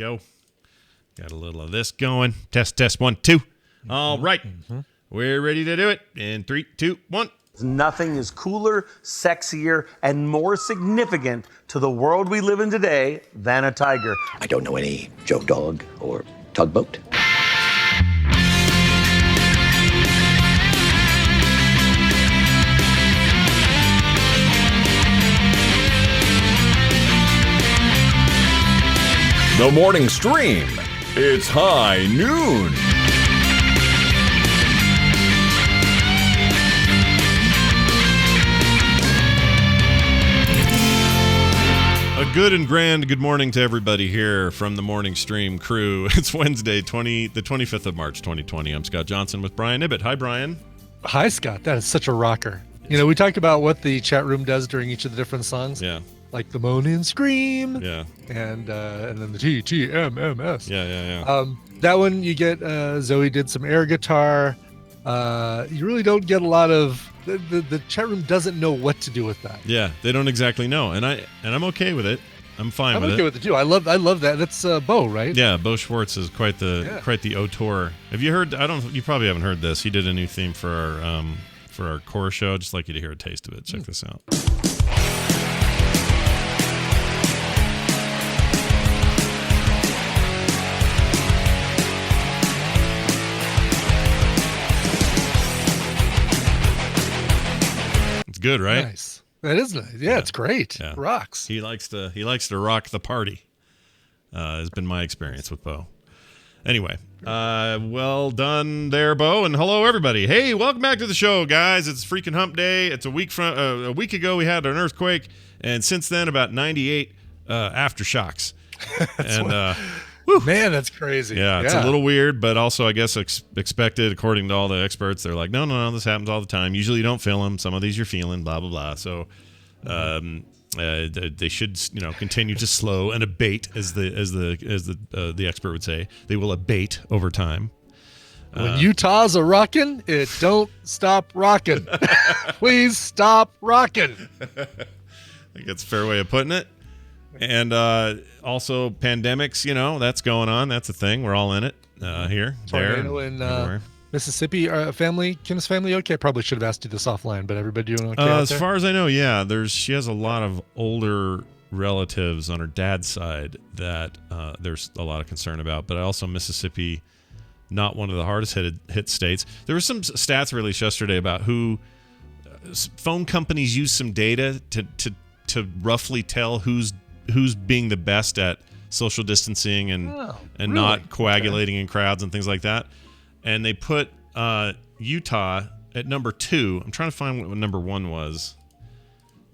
go. Got a little of this going. Test 1, 2. All right. We're ready to do it. In 3, 2, 1. Nothing is cooler, sexier, and more significant to the world we live in today than a tiger. I don't know any joke dog or tugboat. The morning stream. It's high noon. A good and grand good morning to everybody here from the Morning Stream crew. It's Wednesday, the 25th of March, 2020. I'm Scott Johnson with Brian Ibbett. Hi, Brian. Hi, Scott. That is such a rocker. You know, we talked about what the chat room does during each of the different songs. Yeah. Like the moan and scream. Yeah. And then the TTMMS. Yeah. That one you get, Zoe did some air guitar. You really don't get a lot of, the chat room doesn't know what to do with that. Yeah, they don't exactly know. And I'm okay with it. I'm fine with it. I'm okay with it too. I love that. That's Bo, right? Yeah, Bo Schwartz is quite the auteur. Have you heard? You probably haven't heard this. He did a new theme for our core show. Just like you to hear a taste of it. Check this out. It's good, right? Nice. That is nice. Yeah, it's great. Yeah. It rocks. He likes to rock the party. Has been my experience with Bo. Anyway, well done there, Bo, and hello everybody. Hey, welcome back to the show, guys. It's freaking Hump Day. It's a week ago we had an earthquake, and since then about 98 aftershocks. And man, that's crazy. Yeah, it's a little weird, but also I guess expected according to all the experts. They're like, no, this happens all the time. Usually you don't feel them. Some of these you're feeling, blah blah blah. So. They should, continue to slow and abate, as the expert would say. They will abate over time. When Utah's a rockin', it don't stop rockin'. Please stop rockin'. I think that's a fair way of putting it. And also pandemics, that's going on. That's a thing. We're all in it here, Tornado in Mississippi, Kim's family okay? I probably should have asked you this offline, but everybody doing okay out as there? far as I know, yeah. She has a lot of older relatives on her dad's side that there's a lot of concern about. But also Mississippi, not one of the hardest hit states. There were some stats released yesterday about who phone companies use some data to roughly tell who's being the best at social distancing and really? not coagulating in crowds and things like that. And they put Utah at number 2. I'm trying to find what number 1 was.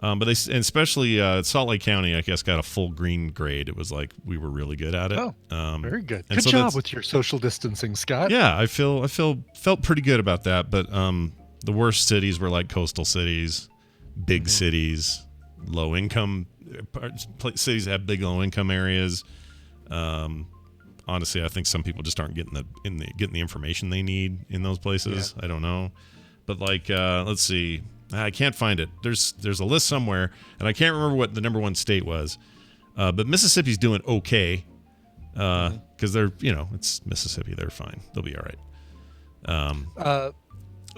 But especially Salt Lake County, I guess, got a full green grade. It was like we were really good at it. Oh, very good. Good job with your social distancing, Scott. Yeah, I felt pretty good about that. But the worst cities were like coastal cities, big cities, low income cities that have big low income areas. Honestly, I think some people just aren't getting the information they need in those places. Yeah. I don't know, but let's see. I can't find it. There's a list somewhere, and I can't remember what the number 1 state was. But Mississippi's doing okay because they're it's Mississippi. They're fine. They'll be all right.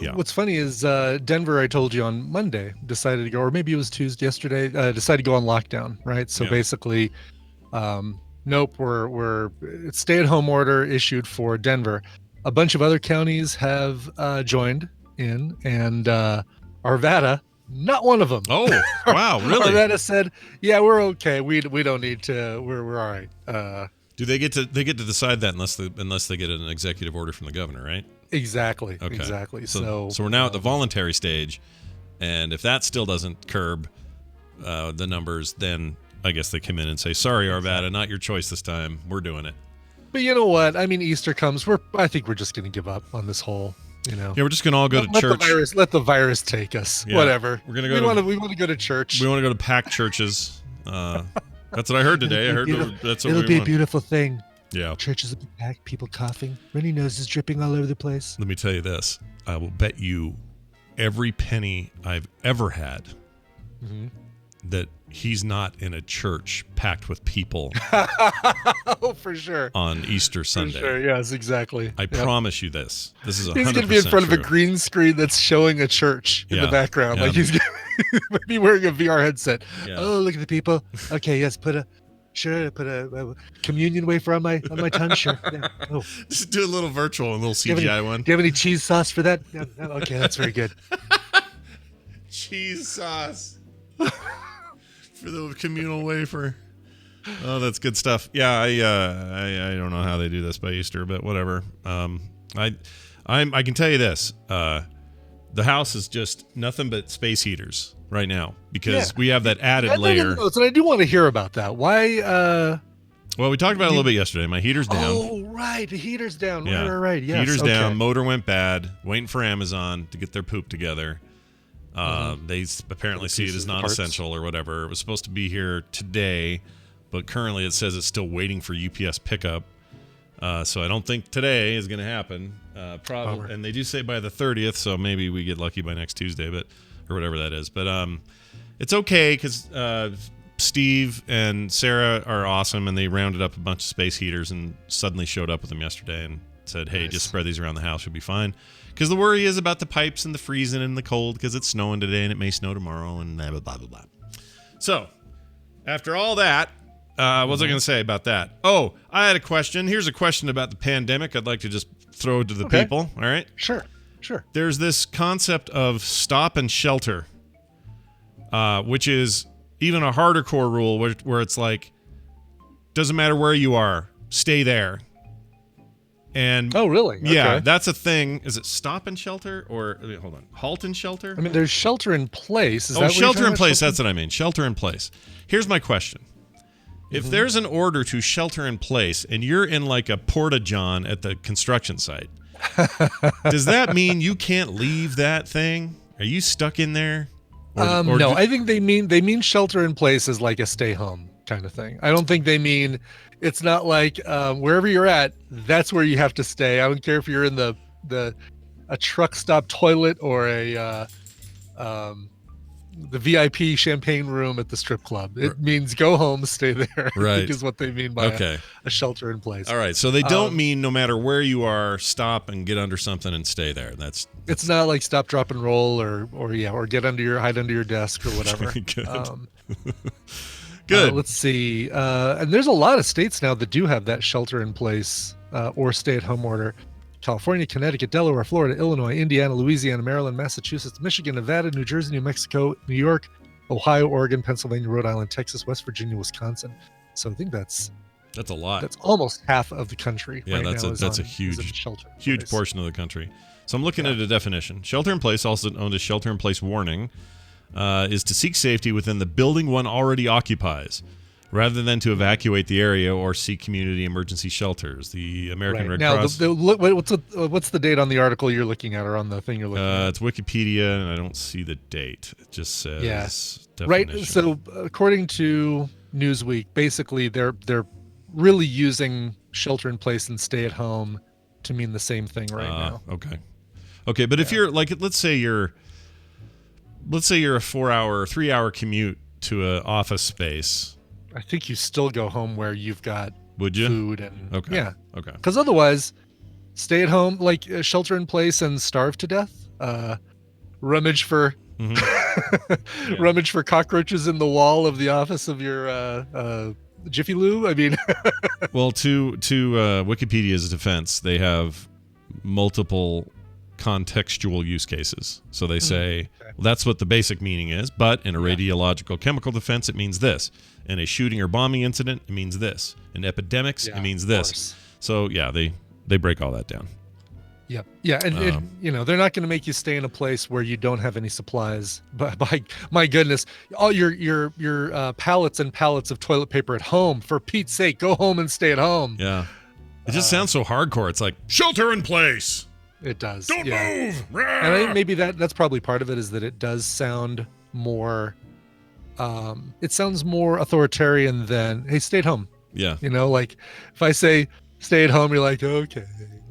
Yeah. What's funny is Denver, I told you on Monday, decided to go, or maybe it was Tuesday yesterday, decided to go on lockdown, right? So basically, nope, we're stay-at-home order issued for Denver. A bunch of other counties have joined in, and Arvada, not one of them. Oh, wow, really? Arvada said, "Yeah, we're okay. We don't need to. We're all right." Do they get to decide that unless they get an executive order from the governor, right? Exactly. Okay. Exactly. So we're now at the voluntary stage, and if that still doesn't curb the numbers, then I guess they come in and say, "Sorry, Arvada, not your choice this time. We're doing it." But you know what? I mean, Easter comes. I think we're just going to give up on this whole. Yeah, we're just going to all go to church. Let the virus take us. Yeah, whatever. We're going to go. We want to go to church. We want to go to packed churches. That's what I heard today. It'll be a beautiful thing. Yeah. Churches will be packed, people coughing, runny noses dripping all over the place. Let me tell you this. I will bet you every penny I've ever had that he's not in a church packed with people Oh, for sure. on Easter Sunday. For sure. Yes, exactly. I promise you this. This is 100% He's going to be in front of a true. green screen that's showing a church in the Yeah, background. yeah. Like he's going to be wearing a VR headset. Yeah. Oh, look at the people. Okay, yes, put a communion wafer on my tongue. Sure. Yeah. Oh, Just do a little virtual, a little do you have any- CGI one. Do you have any cheese sauce for that? No, no, okay, that's very good. Cheese sauce for the communal wafer. Oh, that's good stuff. Yeah, I don't know how they do this by Easter, but whatever. I can tell you this: the house is just nothing but space heaters right now because we have that added layer. And I do want to hear about that. Why? Well, we talked about it a little bit yesterday. My heater's down. Oh, right, the heater's down. Yeah. Right. Yes. Heater's okay. down. Motor went bad. Waiting for Amazon to get their poop together. They apparently see it as non-essential or whatever. It was supposed to be here today, but currently it says it's still waiting for UPS pickup. So I don't think today is going to happen. Probably, and they do say by the 30th, so maybe we get lucky by next Tuesday, or whatever that is. But it's okay because Steve and Sarah are awesome, and they rounded up a bunch of space heaters and suddenly showed up with them yesterday and said, "Hey, just spread these around the house, you'll be fine." Because the worry is about the pipes and the freezing and the cold because it's snowing today and it may snow tomorrow and blah, blah, blah, blah, blah. So, after all that, what was I going to say about that? Oh, I had a question. Here's a question about the pandemic I'd like to just throw to the people. All right? Sure. There's this concept of stop and shelter, which is even a harder core rule where it's like, doesn't matter where you are, stay there. And Oh, really? yeah, Okay. that's a thing. Is it stop and shelter or hold on, halt and shelter? I mean, there's shelter in place. Is that Oh, what you're shelter talking in about? place. That's what I mean. Shelter in place. Here's my question. If there's an order to shelter in place and you're in like a porta-john at the construction site, does that mean you can't leave that thing? Are you stuck in there? Or No, I think they mean shelter in place is like a stay home kind of thing. I don't think they mean it's not like wherever you're at, that's where you have to stay. I don't care if you're in a truck stop toilet or the VIP champagne room at the strip club. It means go home, stay there. I Right. think is what they mean by Okay. a shelter in place. All right. So they don't mean no matter where you are, stop and get under something and stay there. That's It's not like stop, drop, and roll or hide under your desk or whatever. Good. Good. good. Let's see. And there's a lot of states now that do have that shelter in place or stay at home order. California, Connecticut, Delaware, Florida, Illinois, Indiana, Louisiana, Maryland, Massachusetts, Michigan, Nevada, New Jersey, New Mexico, New York, Ohio, Oregon, Pennsylvania, Rhode Island, Texas, West Virginia, Wisconsin. So I think that's a lot. That's almost half of the country. Yeah, right that's now a is that's on- a is huge in shelter in huge place. portion of the country. So I'm looking at a definition. Shelter in place, also known as shelter in place warning, is to seek safety within the building one already occupies, rather than to evacuate the area or seek community emergency shelters. The American Red Now, Cross. what's the date on the article you're looking at, or on the thing you're looking at? It's Wikipedia, and I don't see the date. It just says Right. definition. So according to Newsweek, basically they're really using shelter in place and stay at home to mean the same thing right now. Okay, but if you're like, let's say you're a 3-hour commute to an office space. I think you still go home where you've got Would you? food and Okay. yeah, Okay. because otherwise, stay at home, like shelter in place and starve to death. Rummage for rummage for cockroaches in the wall of the office of your Jiffy Lube. I mean, Well, to Wikipedia's defense, they have multiple contextual use cases. So they say, well, that's what the basic meaning is, but in a radiological chemical defense, it means this. In a shooting or bombing incident, it means this. In epidemics, it means of this. course. So yeah, they break all that down. Yep. Yeah, and they're not going to make you stay in a place where you don't have any supplies. But by my goodness, all your pallets and pallets of toilet paper at home. For Pete's sake, go home and stay at home. Yeah. It just sounds so hardcore. It's like, shelter in place. It does. Don't move. And I think maybe that's probably part of it, is that it does sound more. It sounds more authoritarian than, hey, stay at home. Yeah. You know, like if I say stay at home, you're like, okay.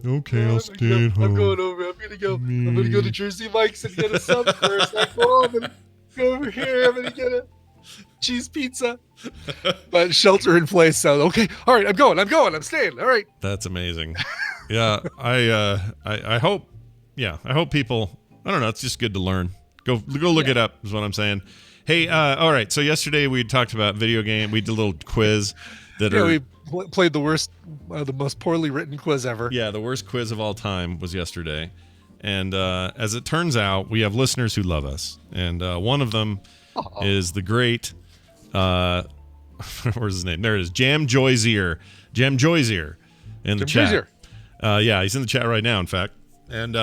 Okay, I'll stay at home. I'm going over. I'm gonna go to Jersey Mike's and get a sub first. Like, go home and go over here. I'm gonna get cheese pizza. But shelter in place. So okay, all right, I'm going, I'm staying. All right. That's amazing. Yeah, I hope. Yeah, I hope people. I don't know. It's just good to learn. Go look it up. Is what I'm saying. Hey, all right. So yesterday we talked about video game. We did a little quiz we played the worst, the most poorly written quiz ever. Yeah, the worst quiz of all time was yesterday. And as it turns out, we have listeners who love us. And one of them is the great, where's his name? There it is, Jam Joyzier. Jam Joyzier in the chat. Yeah, he's in the chat right now, in fact. And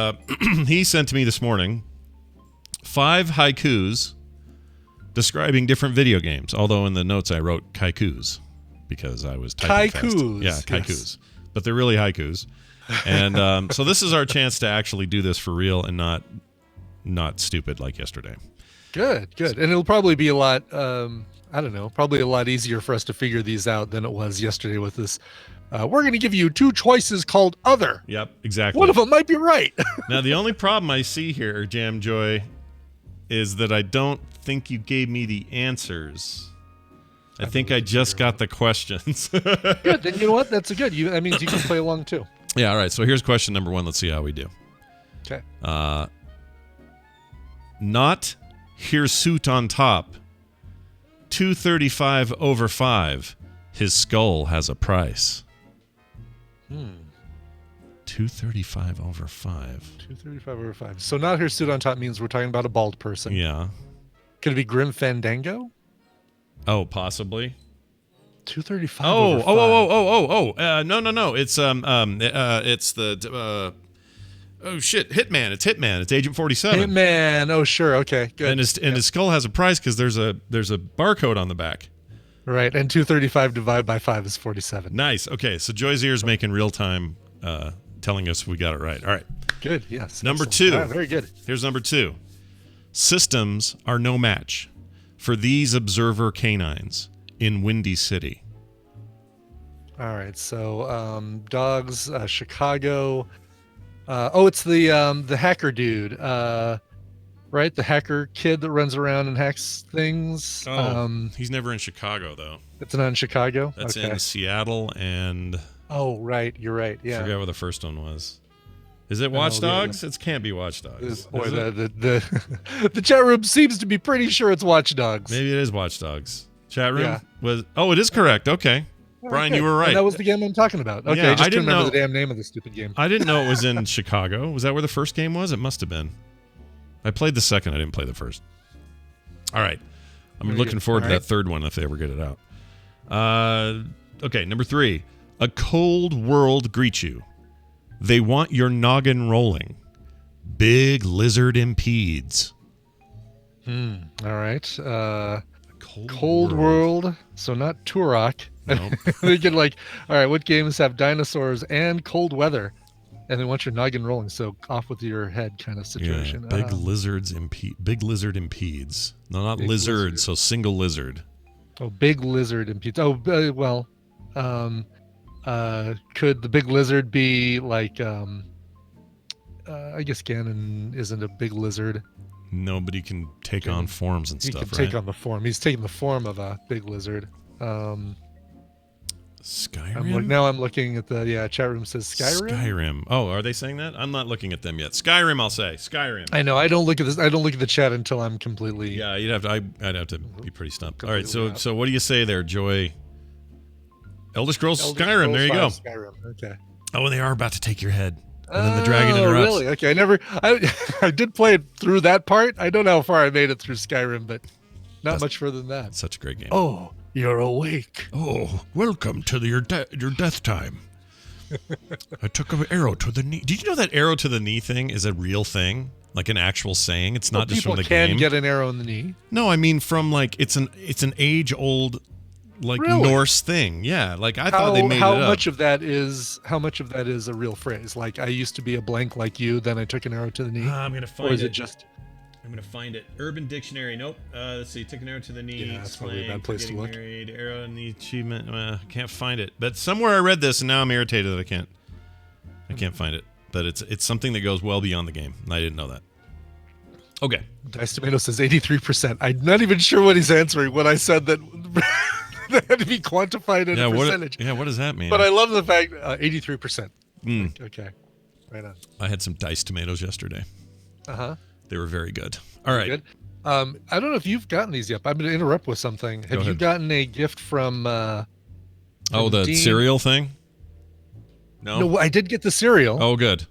he sent to me this morning 5 haikus describing different video games. Although in the notes I wrote kaikus because I was typing fast. Yeah, kaikus. Yes. But they're really haikus. And so this is our chance to actually do this for real and not stupid like yesterday. Good. And it'll probably be a lot, I don't know, probably a lot easier for us to figure these out than it was yesterday with this. We're going to give you 2 choices called other. Yep, exactly. One of them might be right. Now, the only problem I see here, Jam Joy, is that I don't think you gave me the answers. I think I just got the questions. Good. Then you know what? That's good. That means you can play along too. Yeah, all right. So here's question number 1. Let's see how we do. Okay. Not hirsute on top. 235 over 5. His skull has a price. 235 over 5. 235 over 5. So not hirsute on top means we're talking about a bald person. Yeah. Could it be Grim Fandango? Oh, possibly. 235. Oh, over 5. No. It's the oh shit, Hitman. It's Hitman. It's Agent 47. Hitman. Oh, sure. Okay, good. And his skull has a price because there's a barcode on the back. Right, and 235 divided by 5 is 47. Nice. Okay, so Joyzier's making real time, telling us we got it right. All right. Good. Yes. Number excellent. 2. Right, very good. Here's number 2. Systems are no match for these observer canines in Windy City. All right. So dogs, Chicago. It's the hacker dude. Right, the hacker kid that runs around and hacks things. He's never in Chicago though. It's not in Chicago. That's okay. in Seattle and. Oh right, you're right. Yeah. I forgot what the first one was. Is it Watch Dogs? It can't be Watch Dogs. Boy, the chat room seems to be pretty sure it's Watch Dogs. Maybe it is Watch Dogs. Chat room was. Oh, it is correct. Okay. Brian, you were right. And that was the game I'm talking about. Okay, I didn't remember the damn name of the stupid game. I didn't know it was in Chicago. Was that where the first game was? It must have been. I played the second. I didn't play the first. All right. I'm looking forward to that third one if they ever get it out. Okay, number 3. A cold world greets you. They want your noggin rolling. Big lizard impedes. All right. Cold world. So not Turok. Nope. They get like, all right, what games have dinosaurs and cold weather? And they want your noggin rolling, so off with your head kind of situation. Yeah, big lizard impedes. No, not lizard, so single lizard. Oh, big lizard impedes. Oh, well, could the big lizard be like, I guess Ganon isn't a big lizard. Nobody can take on forms and stuff, right? He can take on the form. He's taking the form of a big lizard. Skyrim? I'm looking at the chat room says Skyrim. Skyrim. Oh, are they saying that? I'm not looking at them yet. Skyrim, I'll say. Skyrim. I know. I don't look at this. I don't look at the chat until I'm completely. Yeah, I'd have to be pretty stumped. All right, so what do you say there, Joy? Elder Scrolls Skyrim. There you go. Skyrim. Okay. Oh, and they are about to take your head. And then the dragon interrupts. Really? Okay. I did play it through that part. I don't know how far I made it through Skyrim, but not much further than that. Such a great game. Oh, you're awake. Oh, welcome to your death time. I took an arrow to the knee. Did you know that arrow to the knee thing is a real thing? Like an actual saying? It's not just from the game. People can get an arrow in the knee? No, I mean from like, it's an age-old like really? Norse thing. Yeah, like I thought they made it up. How much of that is a real phrase? Like I used to be a blank like you, then I took an arrow to the knee. I'm gonna find it. Or is it just? I'm gonna find it. Urban Dictionary. Nope. Let's see. Took an arrow to the knee. Yeah, that's probably a bad place to look. Married, arrow in the achievement. Can't find it. But somewhere I read this, and now I'm irritated that I can't find it. But it's something that goes well beyond the game, and I didn't know that. Okay. Dice Tomato says 83%. I'm not even sure what he's answering when I said that that had to be quantified in a percentage. What does that mean? But I love the fact 83%. Okay. Right on. I had some diced tomatoes yesterday. Uh-huh. They were very good. All right. Good. I don't know if you've gotten these yet, but I'm going to interrupt with something. Have you ahead. gotten a gift from the Dean? cereal thing? No, I did get the cereal. Oh, good.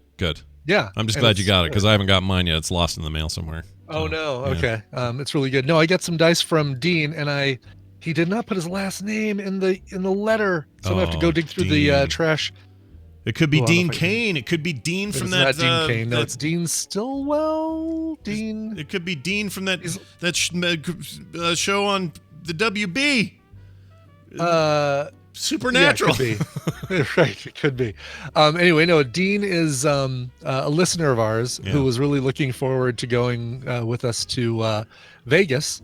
Yeah. I'm just and glad you got it because I haven't got mine yet. It's lost in the mail somewhere. Oh, So, no. yeah. Okay. It's really good. No, I got some dice from Dean, and he did not put his last name in the letter, so I'm going to have to go dig through the Dean. trash. It could be Hold on, Dean if I can- Cain. It could be Dean It's from not that. Dean Cain. No, that- it's Dean Stillwell. Dean. It could be Dean from that Is- show on the WB. Supernatural. Yeah, it could be. Right, it could be. Anyway, no, Dean is a listener of ours Yeah. who was really looking forward to going with us to Vegas.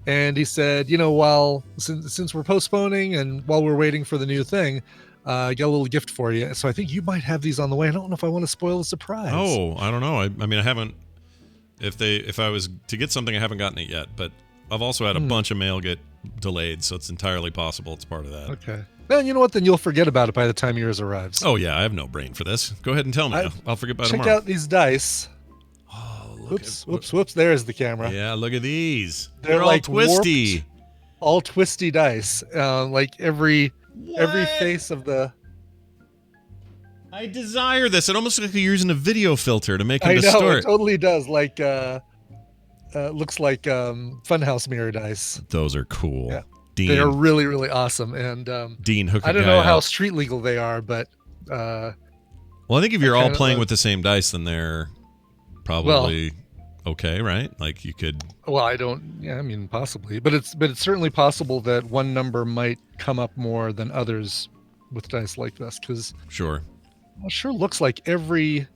And he said, while since we're postponing and while we're waiting for the new thing, I got a little gift for you. So I think you might have these on the way. I don't know if I want to spoil the surprise. Oh, I don't know. I mean, I haven't. If I was to get something, I haven't gotten it yet. But I've also had a bunch of mail get delayed, so it's entirely possible it's part of that. Okay. Well, you know what? Then you'll forget about it by the time yours arrives. Oh yeah, I have no brain for this. Go ahead and tell me. I'll forget by Check tomorrow. out these dice. Oh, look Whoops. There's the camera. Yeah, look at these. They're all like twisty. All twisty dice. Like every face of the. I desire this. It almost looks like you're using a video filter to make them I know distort. it totally does. Like looks like Funhouse mirror dice. Those are cool. Yeah. Dean, They are really really awesome. And Dean, hook a I don't guy know how up. street legal they are, but Well, I think if you're all kinda playing love- with the same dice, then they're probably okay, right? Like you could. well, I don't. Yeah, I mean possibly, but it's certainly possible that one number might come up more than others with dice like this because Sure. it sure looks like every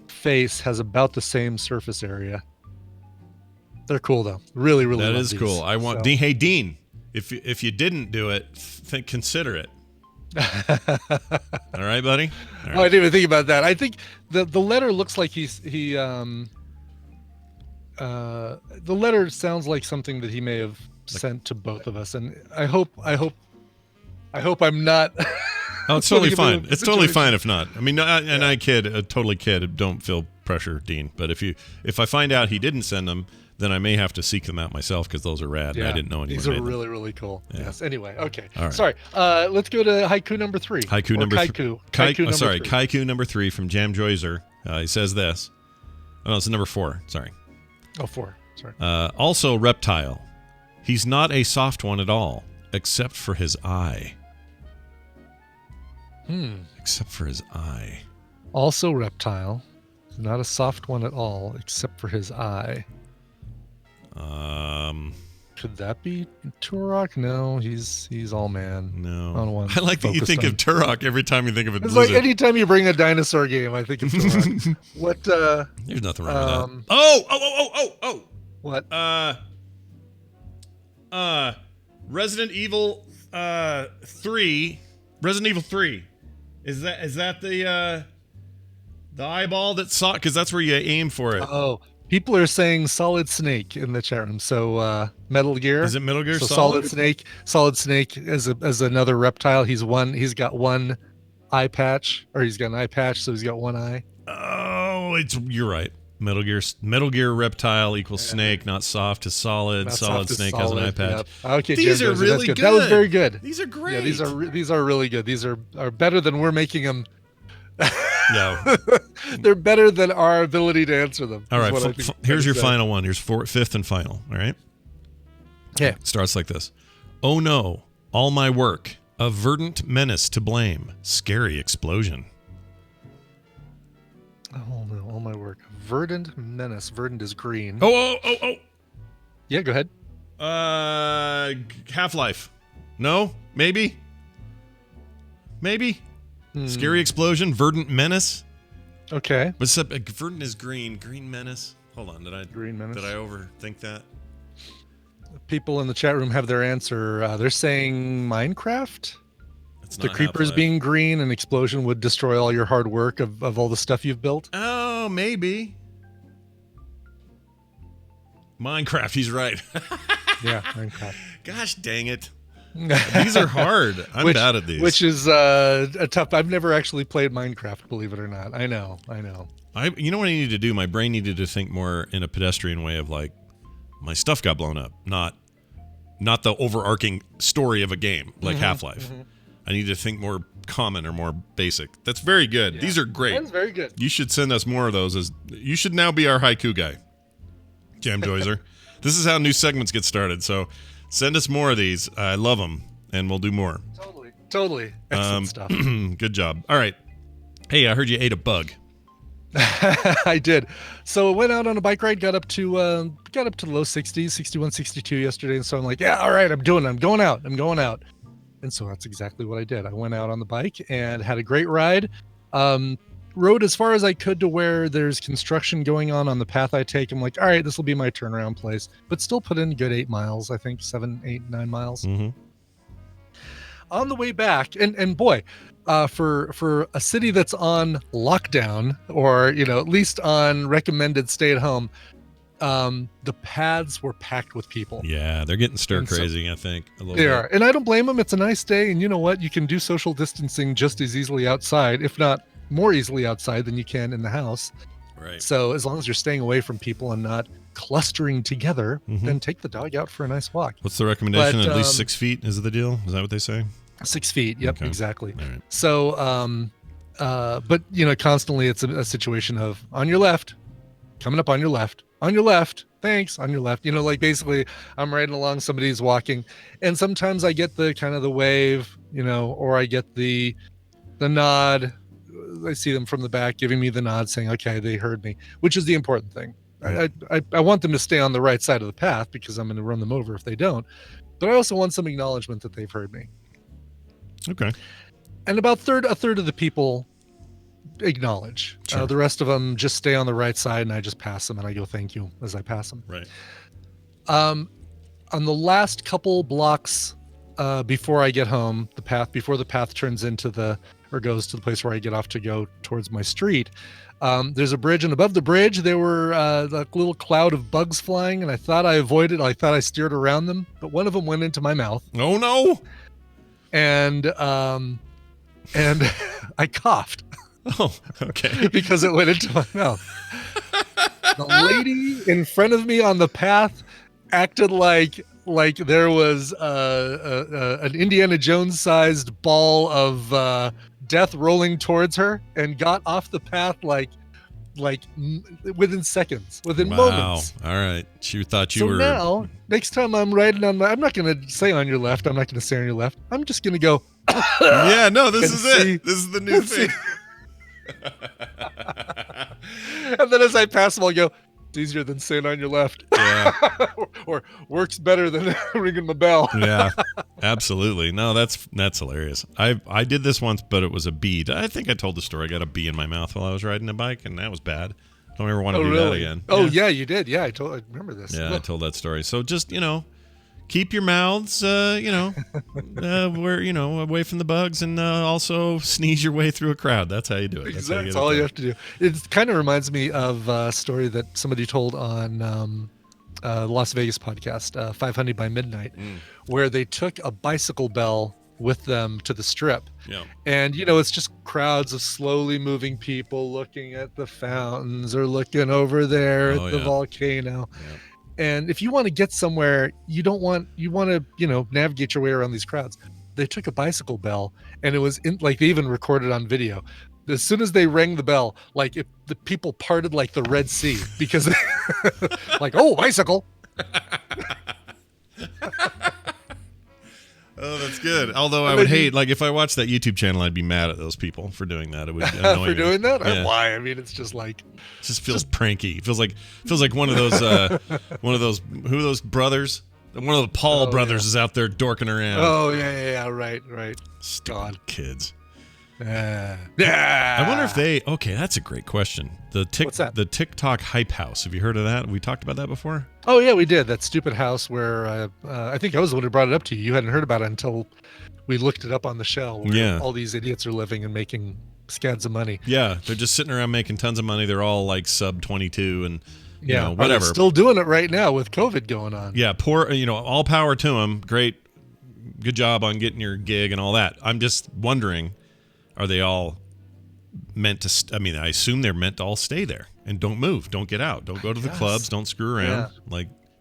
face has about the same surface area. They're cool though. Really, really. That love is these. cool. I want So- Dean. Hey, Dean, if you didn't do it, consider it. All right, buddy. All Oh, I right. didn't even think about that. I think the letter looks like the letter sounds like something that he may have sent to both of us, and I hope I'm not. Oh, it's totally putting him in fine. a It's totally situation- fine if not. I mean, I totally kid. Don't feel pressure, Dean. But if I find out he didn't send them, then I may have to seek them out myself because those are rad. And I didn't know anyone these are made them. really really cool. Yeah. Yes. Anyway, okay. All right. Sorry. Let's go to haiku number 3. Haiku Or number kaiku. Kai- Haiku number 3. Kaiku number 3 from Jam Joyzer. He says this. Oh, no, it's number 4. Sorry. Oh, 4. Sorry. Also, reptile. He's not a soft one at all, except for his eye. Except for his eye. Also reptile. Not a soft one at all, except for his eye. Could that be Turok? No, he's all man. No. On one I like that you focused think on- of Turok every time you think of a It's Blizzard. like anytime you bring a dinosaur game, I think of Turok. What? There's nothing wrong with that. Oh! What? Resident Evil 3. Resident Evil 3. Is that the eyeball that saw? Because that's where you aim for it. Oh, people are saying Solid Snake in the chat room. So Metal Gear. Is it Metal Gear So Solid? Solid Snake as another reptile. He's got one eye patch, or he's got an eye patch, so he's got one eye. Oh, you're right. Metal Gear reptile equals snake, not soft to solid. Not Solid soft as snake has an eye solid, patch. yep. Okay, These Jim, are that's really good. good. That was very good. These are great. Yeah, these are really good. These are better than we're making them. No. They're better than our ability to answer them. All is right. what I think Here's I your said. final one. Here's fifth and final. All right. Okay. Starts like this. Oh no, all my work. A verdant menace to blame. Scary explosion. Oh no, all my work. Verdant menace. Verdant is green. Oh. Yeah, go ahead. Half-Life. No? Maybe? Scary explosion. Verdant menace. Okay. What's up? Verdant is green. Green menace. Hold on. Green menace. Did I overthink that? People in the chat room have their answer. They're saying Minecraft. It's The not creepers Half-Life. being green, an explosion would destroy all your hard work of all the stuff you've built. Oh, maybe. Minecraft. He's right. Yeah, Minecraft. Gosh dang it. These are hard. I'm bad at these. Which is a tough. I've never actually played Minecraft, believe it or not. I know. You know what I needed to do? My brain needed to think more in a pedestrian way of like, my stuff got blown up, not the overarching story of a game like Half-Life. I need to think more common or more basic. That's very good. Yeah. These are great. That's very good. You should send us more of those. You should now be our haiku guy, Jam Joyzer. This is how new segments get started. So send us more of these. I love them, and we'll do more. Totally. Excellent stuff. Good job. All right. Hey, I heard you ate a bug. I did. So I went out on a bike ride, got up to the low 60s, 61, 62 yesterday. And so I'm like, yeah, all right, I'm going out. And so that's exactly what I did. I went out on the bike and had a great ride. Rode as far as I could to where there's construction going on the path I take. I'm like, all right, this will be my turnaround place, but still put in a good 8 miles, I think 7, 8, 9 miles. On the way back. And boy, for a city that's on lockdown, or at least on recommended stay at home, the paths were packed with people. Yeah, they're getting stir crazy. I think a little they bit. are, and I don't blame them. It's a nice day, and you know what? You can do social distancing just as easily outside, if not more easily outside than you can in the house. Right. So as long as you're staying away from people and not clustering together, then take the dog out for a nice walk. What's the recommendation? At least 6 feet is the deal? Is that what they say? 6 feet. Yep, Okay. exactly. All right. So, but constantly it's a situation of on your left, coming up on your left, thanks, on your left. Like basically I'm riding along, somebody's walking, and sometimes I get the kind of the wave, or I get the nod. I see them from the back giving me the nod saying, okay, they heard me, which is the important thing. I want them to stay on the right side of the path because I'm going to run them over if they don't. But I also want some acknowledgement that they've heard me. Okay. And about a third of the people acknowledge. Sure. The rest of them just stay on the right side, and I just pass them, and I go thank you as I pass them. Right. On the last couple blocks before I get home, before the path turns into goes to the place where I get off to go towards my street, there's a bridge, and above the bridge there were like a little cloud of bugs flying, and I thought I avoided. I thought I steered around them, but one of them went into my mouth. Oh no! And I coughed. Oh, okay. Because it went into my mouth. The lady in front of me on the path acted like there was an Indiana Jones sized ball of death rolling towards her, and got off the path like within seconds, within moments. All right. She thought you were. So now, next time I'm riding I'm not going to say on your left. I'm not going to say on your left. I'm just going to go. Yeah, no, this is it. This is the new thing. And then as I pass them, I'll go, it's easier than saying on your left. Yeah. or works better than ringing the bell. Yeah, absolutely. No, that's hilarious. I did this once, but it was a bee. I think I told the story. I got a bee in my mouth while I was riding a bike, and that was bad. Don't ever want to do that again. Oh, yeah, you did. Yeah, I remember this. Yeah, I told that story. So just, keep your mouths, where, away from the bugs, and also sneeze your way through a crowd. That's how you do it. That's all you have to do. It kind of reminds me of a story that somebody told on Las Vegas podcast, 500 by Midnight, where they took a bicycle bell with them to the strip. Yeah. And, it's just crowds of slowly moving people looking at the fountains or looking over there at the volcano. Yeah. And if you want to get somewhere, you want to, navigate your way around these crowds. They took a bicycle bell, and it was they even recorded on video. As soon as they rang the bell, if the people parted like the Red Sea, because oh, bicycle. Oh, that's good. Although I would hate, if I watched that YouTube channel, I'd be mad at those people for doing that. It would annoy for doing that? Yeah. Why? I mean, it's just it just feels pranky. It feels like one of those who are those brothers? One of the Paul brothers is out there dorking around. Oh yeah, right. Stupid kids. Yeah. I wonder if okay, that's a great question. What's that? The TikTok hype house. Have you heard of that? We talked about that before? Oh yeah, we did. That stupid house where I think I was the one who brought it up to you. You hadn't heard about it until we looked it up on the show. Where all these idiots are living and making scads of money. Yeah, they're just sitting around making tons of money. They're all sub 22, and you know, Are they whatever. still doing it right now with COVID going on. Yeah, all power to them. Great, good job on getting your gig and all that. I'm just wondering, are they all meant to? I assume they're meant to all stay there and don't move, don't get out, don't go to the clubs, don't screw around,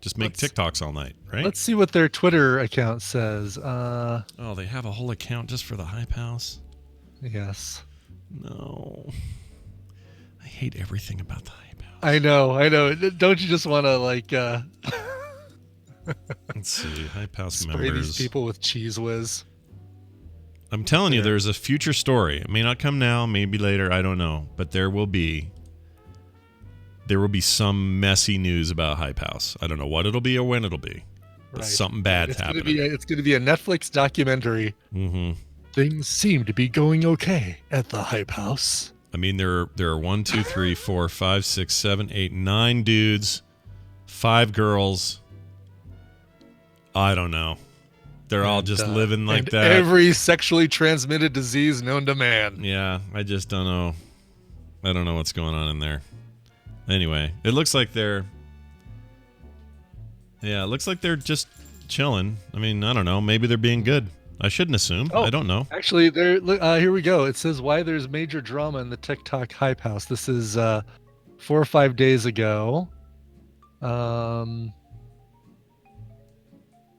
just make TikToks all night, right? Let's see what their Twitter account says. Oh, they have a whole account just for the Hype House. Yes. No, I hate everything about the Hype House. I know. Don't you just want to Let's see, Hype House spray members. these people with Cheese Whiz? I'm telling you, there's a future story. It may not come now, maybe later, I don't know, but there will be some messy news about Hype House. I don't know what it'll be or when it'll be, but something bad's happening. It's going to be a Netflix documentary. Mm-hmm. Things seem to be going okay at the Hype House. I mean, there are 1, 2, 3, 4, 5, 6, 7, 8, 9 dudes, 5 girls. I don't know. They're all just living like that. Every sexually transmitted disease known to man. Yeah, I just don't know. I don't know what's going on in there. Anyway, it looks like they're just chilling. I mean, I don't know. Maybe they're being good. I shouldn't assume. I don't know. Actually, here we go. It says why there's major drama in the TikTok Hype House. This is 4 or 5 days ago.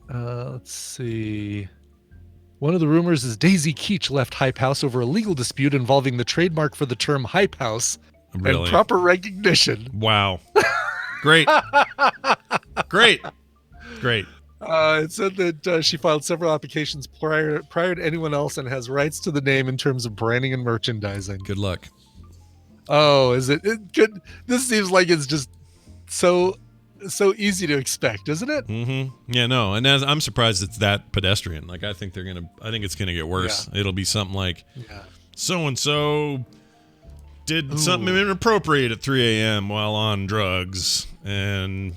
Let's see. One of the rumors is Daisy Keech left Hype House over a legal dispute involving the trademark for the term Hype House and proper recognition. Wow. Great. Great. It said that she filed several applications prior to anyone else and has rights to the name in terms of branding and merchandising. Good luck. Oh, is it good? This seems like it's just so easy to expect, isn't it? Mm-hmm. Yeah, no, and I'm surprised it's that pedestrian. Like, I think it's gonna get worse. Yeah. It'll be something like, so and so did something inappropriate at 3 a.m. while on drugs and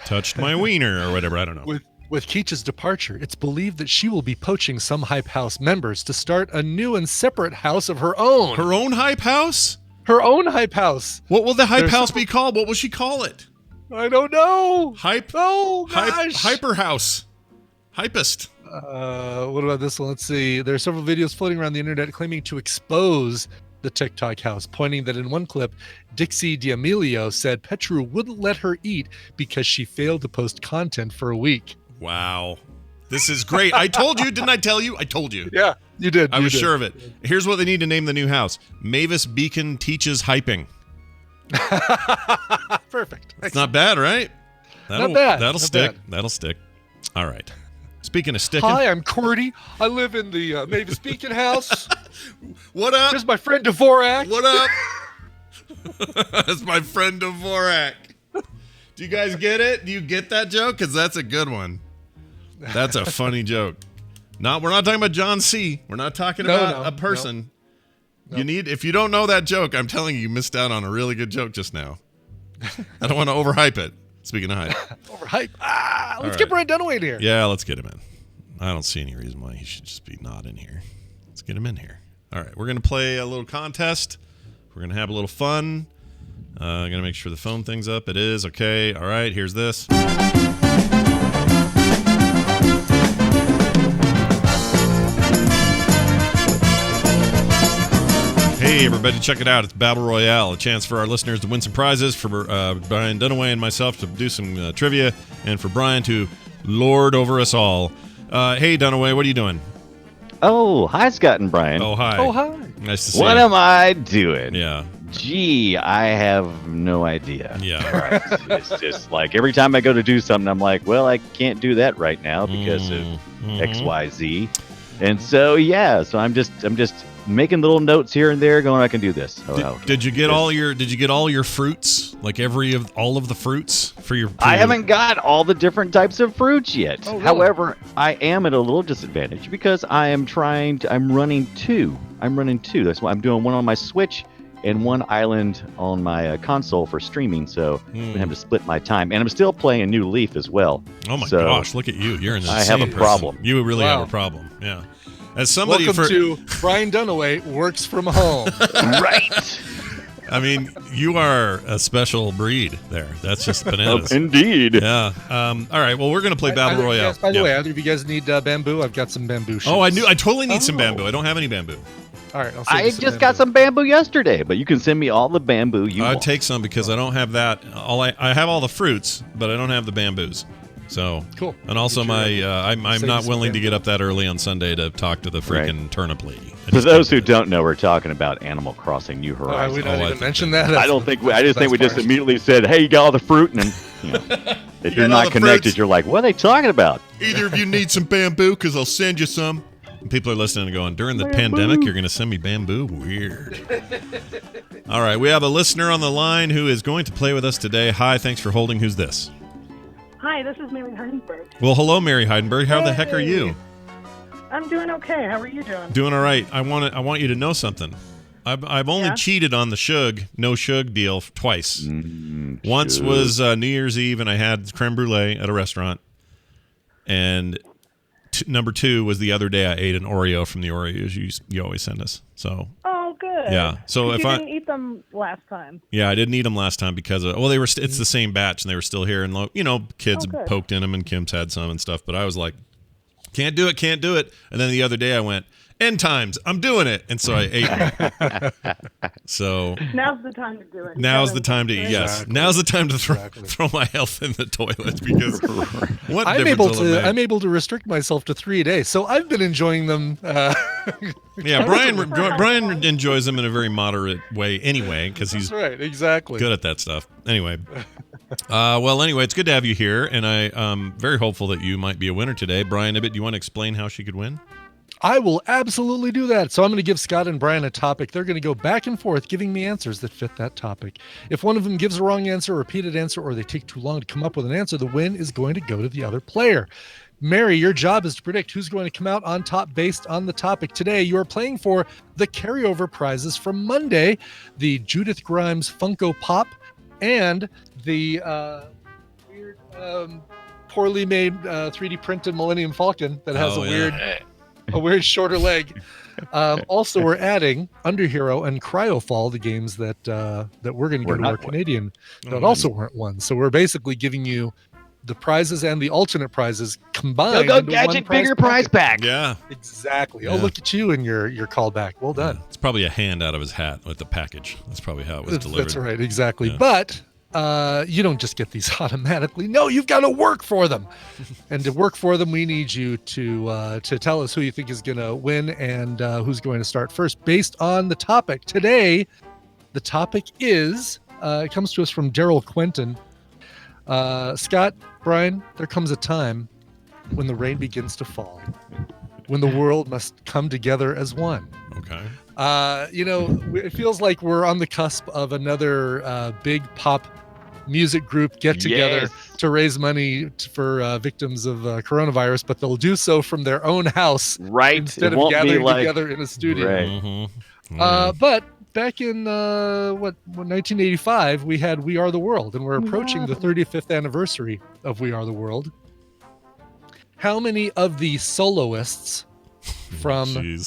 touched my wiener or whatever. I don't know. With Keech's departure, it's believed that she will be poaching some Hype House members to start a new and separate house of her own. Her own Hype House? Her own Hype House. What will the Hype House be called? What will she call it? I don't know. Hyper House. Hypest. What about this one? Let's see. There are several videos floating around the internet claiming to expose the TikTok house, pointing that in one clip, Dixie D'Amelio said Petru wouldn't let her eat because she failed to post content for a week. Wow. This is great. I told you. Didn't I tell you? I told you. Yeah, you did. I was sure of it. Here's what they need to name the new house. Mavis Beacon Teaches Hyping. Perfect. It's not bad, right? Not bad. That'll stick. That'll stick. All right. Speaking of sticking. Hi, I'm Cordy. I live in the Mavis Beacon house. What up? Here's my friend Dvorak. What up? That's my friend Dvorak. Do you guys get it? Do you get that joke? Because that's a good one. That's a funny joke. We're not talking about John C. We're not talking about a person. No. If you don't know that joke, I'm telling you missed out on a really good joke just now. I don't want to overhype it. Speaking of hype. Overhype. Let's get Brian Dunaway in here. Yeah, let's get him in. I don't see any reason why he should just be not in here. Let's get him in here. All right, we're going to play a little contest. We're going to have a little fun. I'm going to make sure the phone thing's up. It is. Okay. All right, here's this. Hey, everybody, check it out. It's Battle Royale, a chance for our listeners to win some prizes, for Brian Dunaway and myself to do some trivia, and for Brian to lord over us all. Hey, Dunaway, what are you doing? Oh, hi, Scott and Brian. Oh, hi. Oh, hi. Nice to see you. What am I doing? Yeah. Gee, I have no idea. Yeah. Right. It's just like every time I go to do something, I'm like, well, I can't do that right now because of X, Y, Z. And so, so I'm just making little notes here and there, going, I can do this. Did you get all your fruits? Like all of the fruits for your? I haven't got all the different types of fruits yet. Oh, really? However, I am at a little disadvantage because I'm running two. That's why I'm doing one on my Switch and one island on my console for streaming. So I'm gonna have to split my time, and I'm still playing a New Leaf as well. Oh my gosh! Look at you. You're an insane I have a problem. Person. You really have a problem. Yeah. As somebody Welcome to Brian Dunaway works from home. Right. I mean, you are a special breed there. That's just bananas. Indeed. Yeah. All right. Well, we're going to play Battle Royale. By the way, either of you guys need bamboo? I've got some bamboo shoots. Oh, I totally need some bamboo. I don't have any bamboo. All right. I just got some bamboo yesterday, but you can send me all the bamboo you want. I'd take some because I don't have that. I have all the fruits, but I don't have the bamboos. So cool. And also I'm not willing to get up that early on Sunday to talk to the freaking turnip lady. For those who don't know, we're talking about Animal Crossing New Horizons. We don't even mention that. I don't think I just think we just immediately said, "Hey, you got all the fruit," and if you're not connected, fruits. You're like, "What are they talking about?" Either of you need some bamboo, because I'll send you some. And people are listening and going, "During the pandemic, you're going to send me bamboo? Weird." All right, we have a listener on the line who is going to play with us today. Hi, thanks for holding. Who's this? Hi, this is Mary Heidenberg. Well, hello, Mary Heidenberg. How the heck are you? I'm doing okay. How are you doing? Doing all right. I want you to know something. I've only cheated on the no shug deal twice. Once was New Year's Eve, and I had creme brulee at a restaurant. And number 2 was the other day I ate an Oreo from the Oreos you always send us. So. Oh, good. Yeah. So if you didn't eat them last time. Yeah, I didn't eat them last time because they were. It's the same batch, and they were still here, and kids poked in them, and Kim's had some and stuff. But I was like, can't do it. And then the other day I went, end times, I'm doing it, and so I ate them. So now's the time to do it. Now's the time to eat. Yes, now's the time to throw my health in the toilet because I'm able to restrict myself to 3 a day, so I've been enjoying them. Yeah, Brian enjoys them in a very moderate way anyway because he's right, exactly good at that stuff. Anyway. Anyway, it's good to have you here, and I'm very hopeful that you might be a winner today. Brian Ibbett, do you want to explain how she could win? I will absolutely do that. So I'm going to give Scott and Brian a topic. They're going to go back and forth giving me answers that fit that topic. If one of them gives a wrong answer, a repeated answer, or they take too long to come up with an answer, the win is going to go to the other player. Mary, your job is to predict who's going to come out on top based on the topic. Today, you are playing for the carryover prizes from Monday, the Judith Grimes Funko Pop, and the weird, poorly made 3D printed Millennium Falcon that has a weird shorter leg. Also, we're adding Underhero and Cryofall, the games that we're going to go to our Canadian that also weren't won. So we're basically giving you the prizes and the alternate prizes combined. Go Gadget bigger prize pack. Yeah, exactly. Yeah. Oh, look at you and your callback. Well done. Yeah. It's probably a hand out of his hat with the package. That's probably how it was delivered. That's right, exactly. Yeah. But you don't just get these automatically. No, you've got to work for them. And to work for them, we need you to tell us who you think is going to win and who's going to start first based on the topic. Today, the topic is, it comes to us from Daryl Quentin. Scott, Brian, there comes a time when the rain begins to fall, when the world must come together as one. Okay. It feels like we're on the cusp of another big pop music group get together to raise money for victims of coronavirus, but they'll do so from their own house, right? Instead of gathering together in a studio. Right. Mm-hmm. But back in 1985, we had We Are the World, and we're approaching the 35th anniversary of We Are the World. How many of the soloists from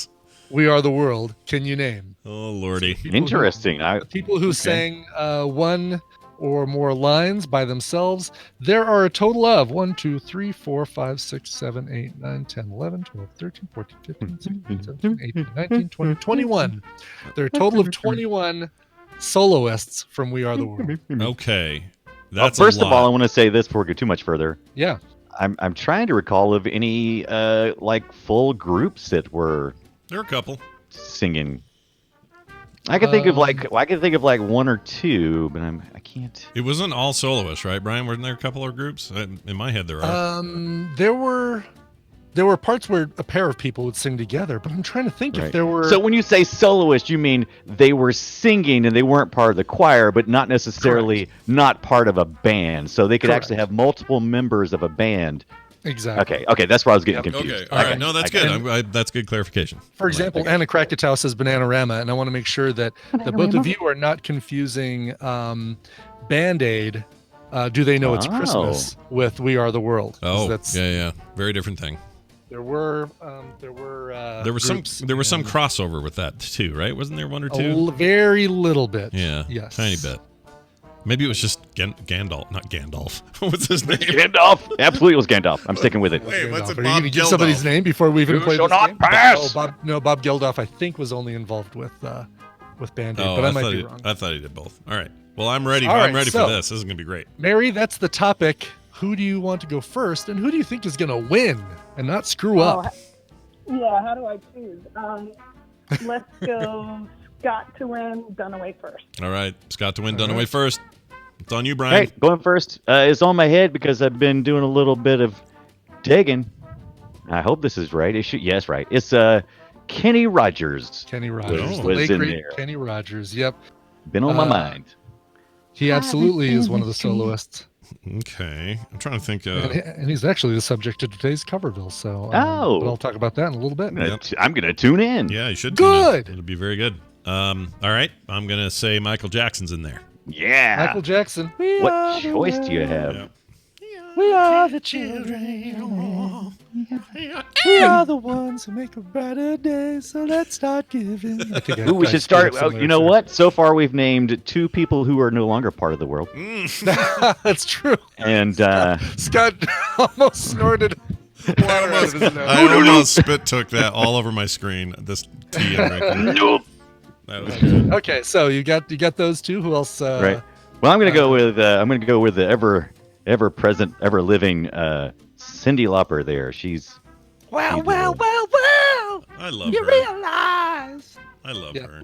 We Are the World can you name? Oh, Lordy. Interesting. People who sang one or more lines by themselves. There are a total of 1, 2, 3, 4, 5, 6, 7, 8, 9, 10, 11, 12, 13, 14, 15, 16, 17, 18, 19, 20, 21. There are a total of 21 soloists from We Are the World. Okay. That's first of all, I want to say this before we go too much further. Yeah. I'm trying to recall of any full groups that were there are a couple singing. I can think of one or two, but I can't. It wasn't all soloists, right, Brian? Weren't there a couple of groups? In my head, there are. There were parts where a pair of people would sing together, but I'm trying to think if there were. So when you say soloist, you mean they were singing and they weren't part of the choir, but not necessarily not part of a band. So they could actually have multiple members of a band. Exactly. Okay, that's where I was getting confused. Okay, all right. No, that's good. That's good clarification. For example, Anna Krakatau says Bananarama, and I want to make sure that both of you are not confusing Band-Aid, Do They Know It's Christmas, with We Are the World. Oh, yeah. Very different thing. There were There was groups some and crossover with that too, right? Wasn't there one or two? very little bit. Yeah, Yes. tiny bit. Maybe it was just Gandalf, not Gandalf. What's his name? Gandalf. Absolutely, it was Gandalf. I'm sticking with it. Wait, what's Gandalf. it? Are you Bob going to give somebody's Geldof? name before we even You play shall this not game? pass! Bob Geldof, I think, was only involved with Band-Aid, Oh, but I might thought be he, wrong. I thought he did both. All right. Well, I'm ready. All I'm right, ready so- for this. This is gonna be great. Mary, that's the topic. Who do you want to go first, and who do you think is going to win and not screw up? Yeah, how do I choose? Let's go Scott to win, Dunaway first. All right, Scott to win. All Dunaway right. first. It's on you, Brian. Hey, going first. It's on my head because I've been doing a little bit of digging. I hope this is right. It should. Yes, right. It's Kenny Rogers. Kenny Rogers, the was late in great there. Kenny Rogers. Yep, Been on my Uh, mind. he absolutely is one of the soloists, Okay, I'm trying to think. and he's actually the subject of today's Coverville. So, Oh. but I'll talk about that in a little bit. I'm gonna tune in. Yeah, you should. Good. It'll be very good. All right, I'm gonna say Michael Jackson's in there. Yeah. Michael Jackson. What choice do you have? Yeah. We are the children. We are the ones who make a brighter day. So let's start giving. I think Ooh, we should start. Oh, you know what? So far, we've named 2 people who are no longer part of the world, That's true. and Scott almost snorted water out of his nose. I almost spit took that all over my screen. This tea I'm drinking. nope. That was good. Okay, so you got those two. Who else? Right. Well, I'm gonna go with the ever present, ever living Cyndi Lauper. There, she's. Well. I love You her. realize I love Yeah. her.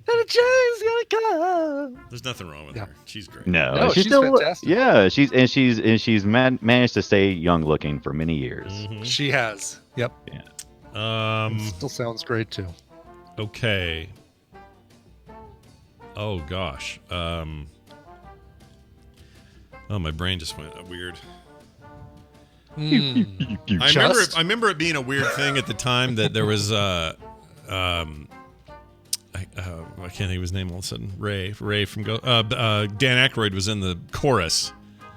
that a change gonna come. There's nothing wrong with Yeah. her. She's great. No, No, she's still, fantastic. yeah, she's managed to stay young looking for many years. Mhm. She has. Yep. Mm-hmm. Still sounds great too. Okay. Oh gosh. Oh, my brain just went weird. Mm. I remember it being a weird thing at the time that there was I can't think of his name all of a sudden. Ray from Dan Aykroyd was in the chorus.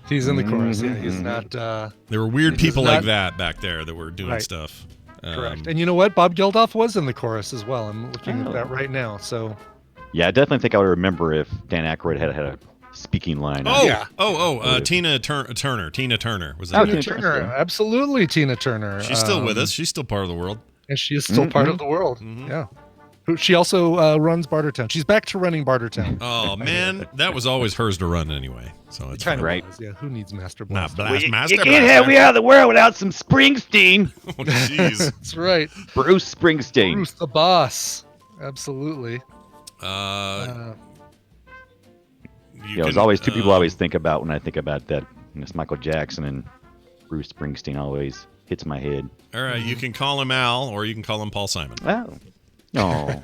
He's in the chorus. Yeah, he's not There were weird He's people like not- that back there that were doing Right. stuff. correct. And you know what? Bob Geldof was in the chorus as well. I'm looking Oh. at that right now. So Yeah, I definitely think I would remember if Dan Aykroyd had a speaking line. Oh, Yeah. Tina Turner. Tina Turner was Oh, in Tina it. Tina Turner, Turner. absolutely Tina Turner. She's still with us. She's still part of the world. and she is still part of the world. Mhm. Yeah. She also runs Bartertown. She's back to running Bartertown. Oh man, that was always hers to run anyway. So it's Kind of Right. was. Yeah. Who needs Master not Blaster? Blast You Master. can't have me out of the world without some Springsteen. Oh jeez. That's right. Bruce Springsteen. Bruce the Boss. Absolutely. There's always 2 people I always think about when I think about that. And it's Michael Jackson and Bruce Springsteen always hits my head. All right, you can call him Al, or you can call him Paul Simon. Oh. No.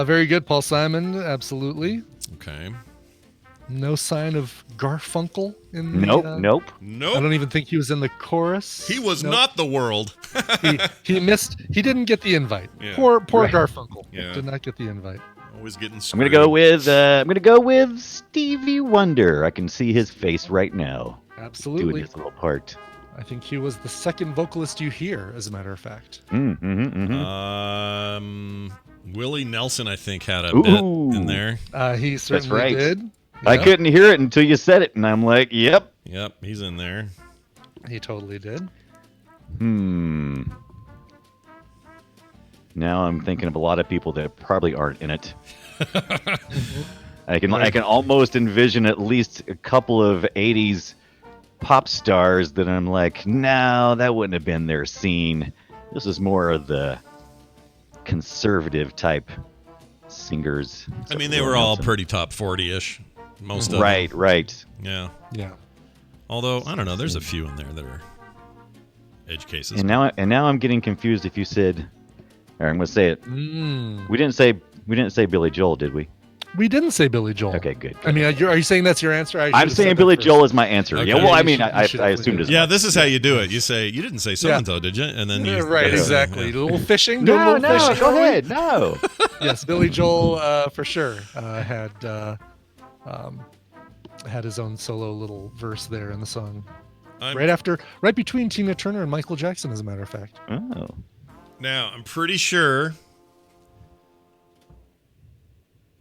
Very good, Paul Simon. Absolutely. Okay. No sign of Garfunkel in the. nope. I Nope. don't even think he was in the chorus. He was Nope. not the world. He missed. He didn't get the invite. Yeah. Poor Right. Garfunkel. Yeah. Did not get the invite. Always getting I'm screwed. gonna go with Stevie Wonder. I can see his face right now doing Absolutely. his little part. I think he was the second vocalist you hear, as a matter of fact. Willie Nelson, I think, had a Ooh. bit in there. He certainly right. did. I Yep, couldn't hear it until you said it, and I'm like, yep. Yep, he's in there. He totally did. Now I'm thinking of a lot of people that probably aren't in it. I can almost envision at least a couple of 80s pop stars that I'm like, no, that wouldn't have been their scene. This is more of the conservative type singers. I mean, they were all pretty top 40-ish. Most of them. Right. Yeah. Yeah. Although I don't know, there's a few in there that are edge cases. And now I'm getting confused. If you said, or I'm gonna say it. Mm. We didn't say Billy Joel, did we? We didn't say Billy Joel. Okay, good. I mean, are you saying that's your answer? I'm saying Billy Joel is my answer. Okay. Yeah. Well, I You mean, should- I you should assumed as Yeah, much. this is how you do it. You say you didn't say so and so, did you? And then you Right, yeah, exactly. yeah. A little fishing. Do a No, little fishing. go ahead. No. Yes, Billy Joel for sure had his own solo little verse there in the song. right between Tina Turner and Michael Jackson, as a matter of fact. Oh. Now, I'm pretty sure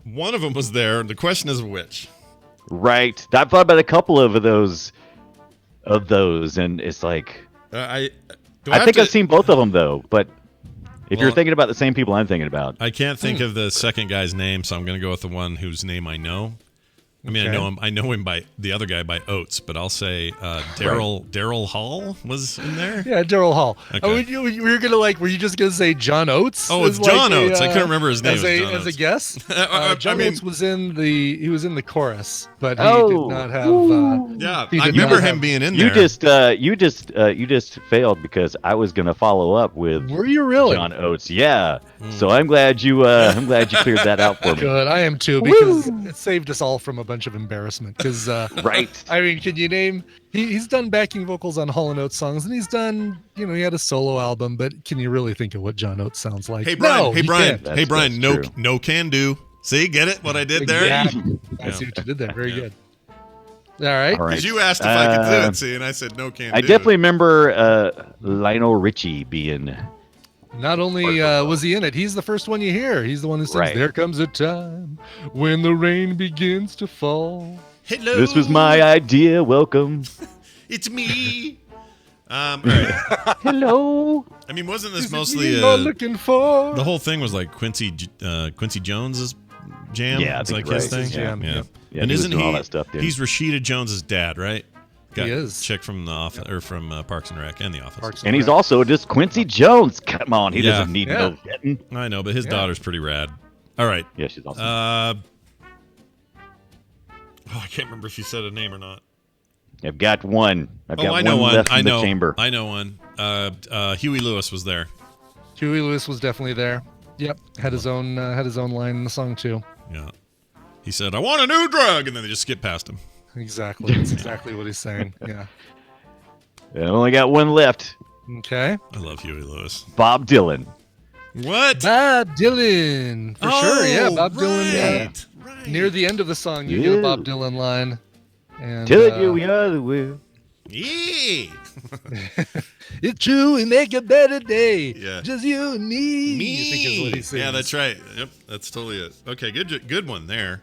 one of them was there. The question is which. Right. I've thought about a couple of those, and it's like I think I've seen both of them though. But if you're thinking about the same people I'm thinking about, I can't think of the second guy's name, so I'm going to go with the one whose name I know. I mean, Okay. I know him by the other guy by Oates, but I'll say Daryl Hall was in there. Yeah, Daryl Hall. Okay. Oh, were you just gonna say John Oates? Oh, it's as John like Oates. I couldn't remember his name. As It was John a Oates. guess, I John mean- Oates was in the chorus, but he Oh. did not have. Yeah, He I did remember not him have- being in you there. you just failed because I was gonna follow up with Were you really? John Oates. Yeah. So I'm glad you cleared that out for me. Good, I am too, because it saved us all from a bunch of embarrassment. Because Right. I mean, can you name? He's done backing vocals on Hall and Oates songs, and he's done. He had a solo album, but can you really think of what John Oates sounds like? Hey Brian, No, hey you Brian, can't. hey Brian. That's No, true. no can do. See, get it? What I did there? Exactly. I see what you did there. Very good. All right. All right. Because you asked if I could do it, see, and I said no can I do. definitely remember Lionel Richie being. Not only was he in it, he's the first one you hear. He's the one who sings, Right. "There comes a time when the rain begins to fall." Hello. This was my idea. Welcome. It's me. All right. Hello. I mean, wasn't this Is it mostly me you're looking for? the whole thing was like Quincy Jones's jam? Yeah, I it's think like his right. thing. His jam, Yeah. yep. Yeah, And he was isn't doing he? all that stuff, didn't he? He's Rashida Jones's dad, right? He is. Chick from the office or from Parks and Rec and The Office. Parks And he's Rec. also just Quincy Jones. Come on, he Yeah. doesn't need Yeah. no getting. I know, but his Yeah. daughter's pretty rad. All right. Yeah, she's awesome. I can't remember if you said a name or not. I've got one. I've got I know one one. left I in know. the chamber. I know one. Huey Lewis was there. Huey Lewis was definitely there. Yep, had his own line in the song too. Yeah. He said, "I want a new drug," and then they just skip past him. Exactly. That's exactly what he's saying. Yeah. I only got one left. Okay. I love Huey Lewis. Bob Dylan. What? Bob Dylan, for sure. Yeah, Bob right, Dylan. right. Near the end of the song, you get a Bob Dylan line. And Tell you we are the will. Yeah. it's true, we make a better day. Yeah. Just you and me. Me. I think is what he sings. Yeah, that's right. Yep, that's totally it. Okay, good one there.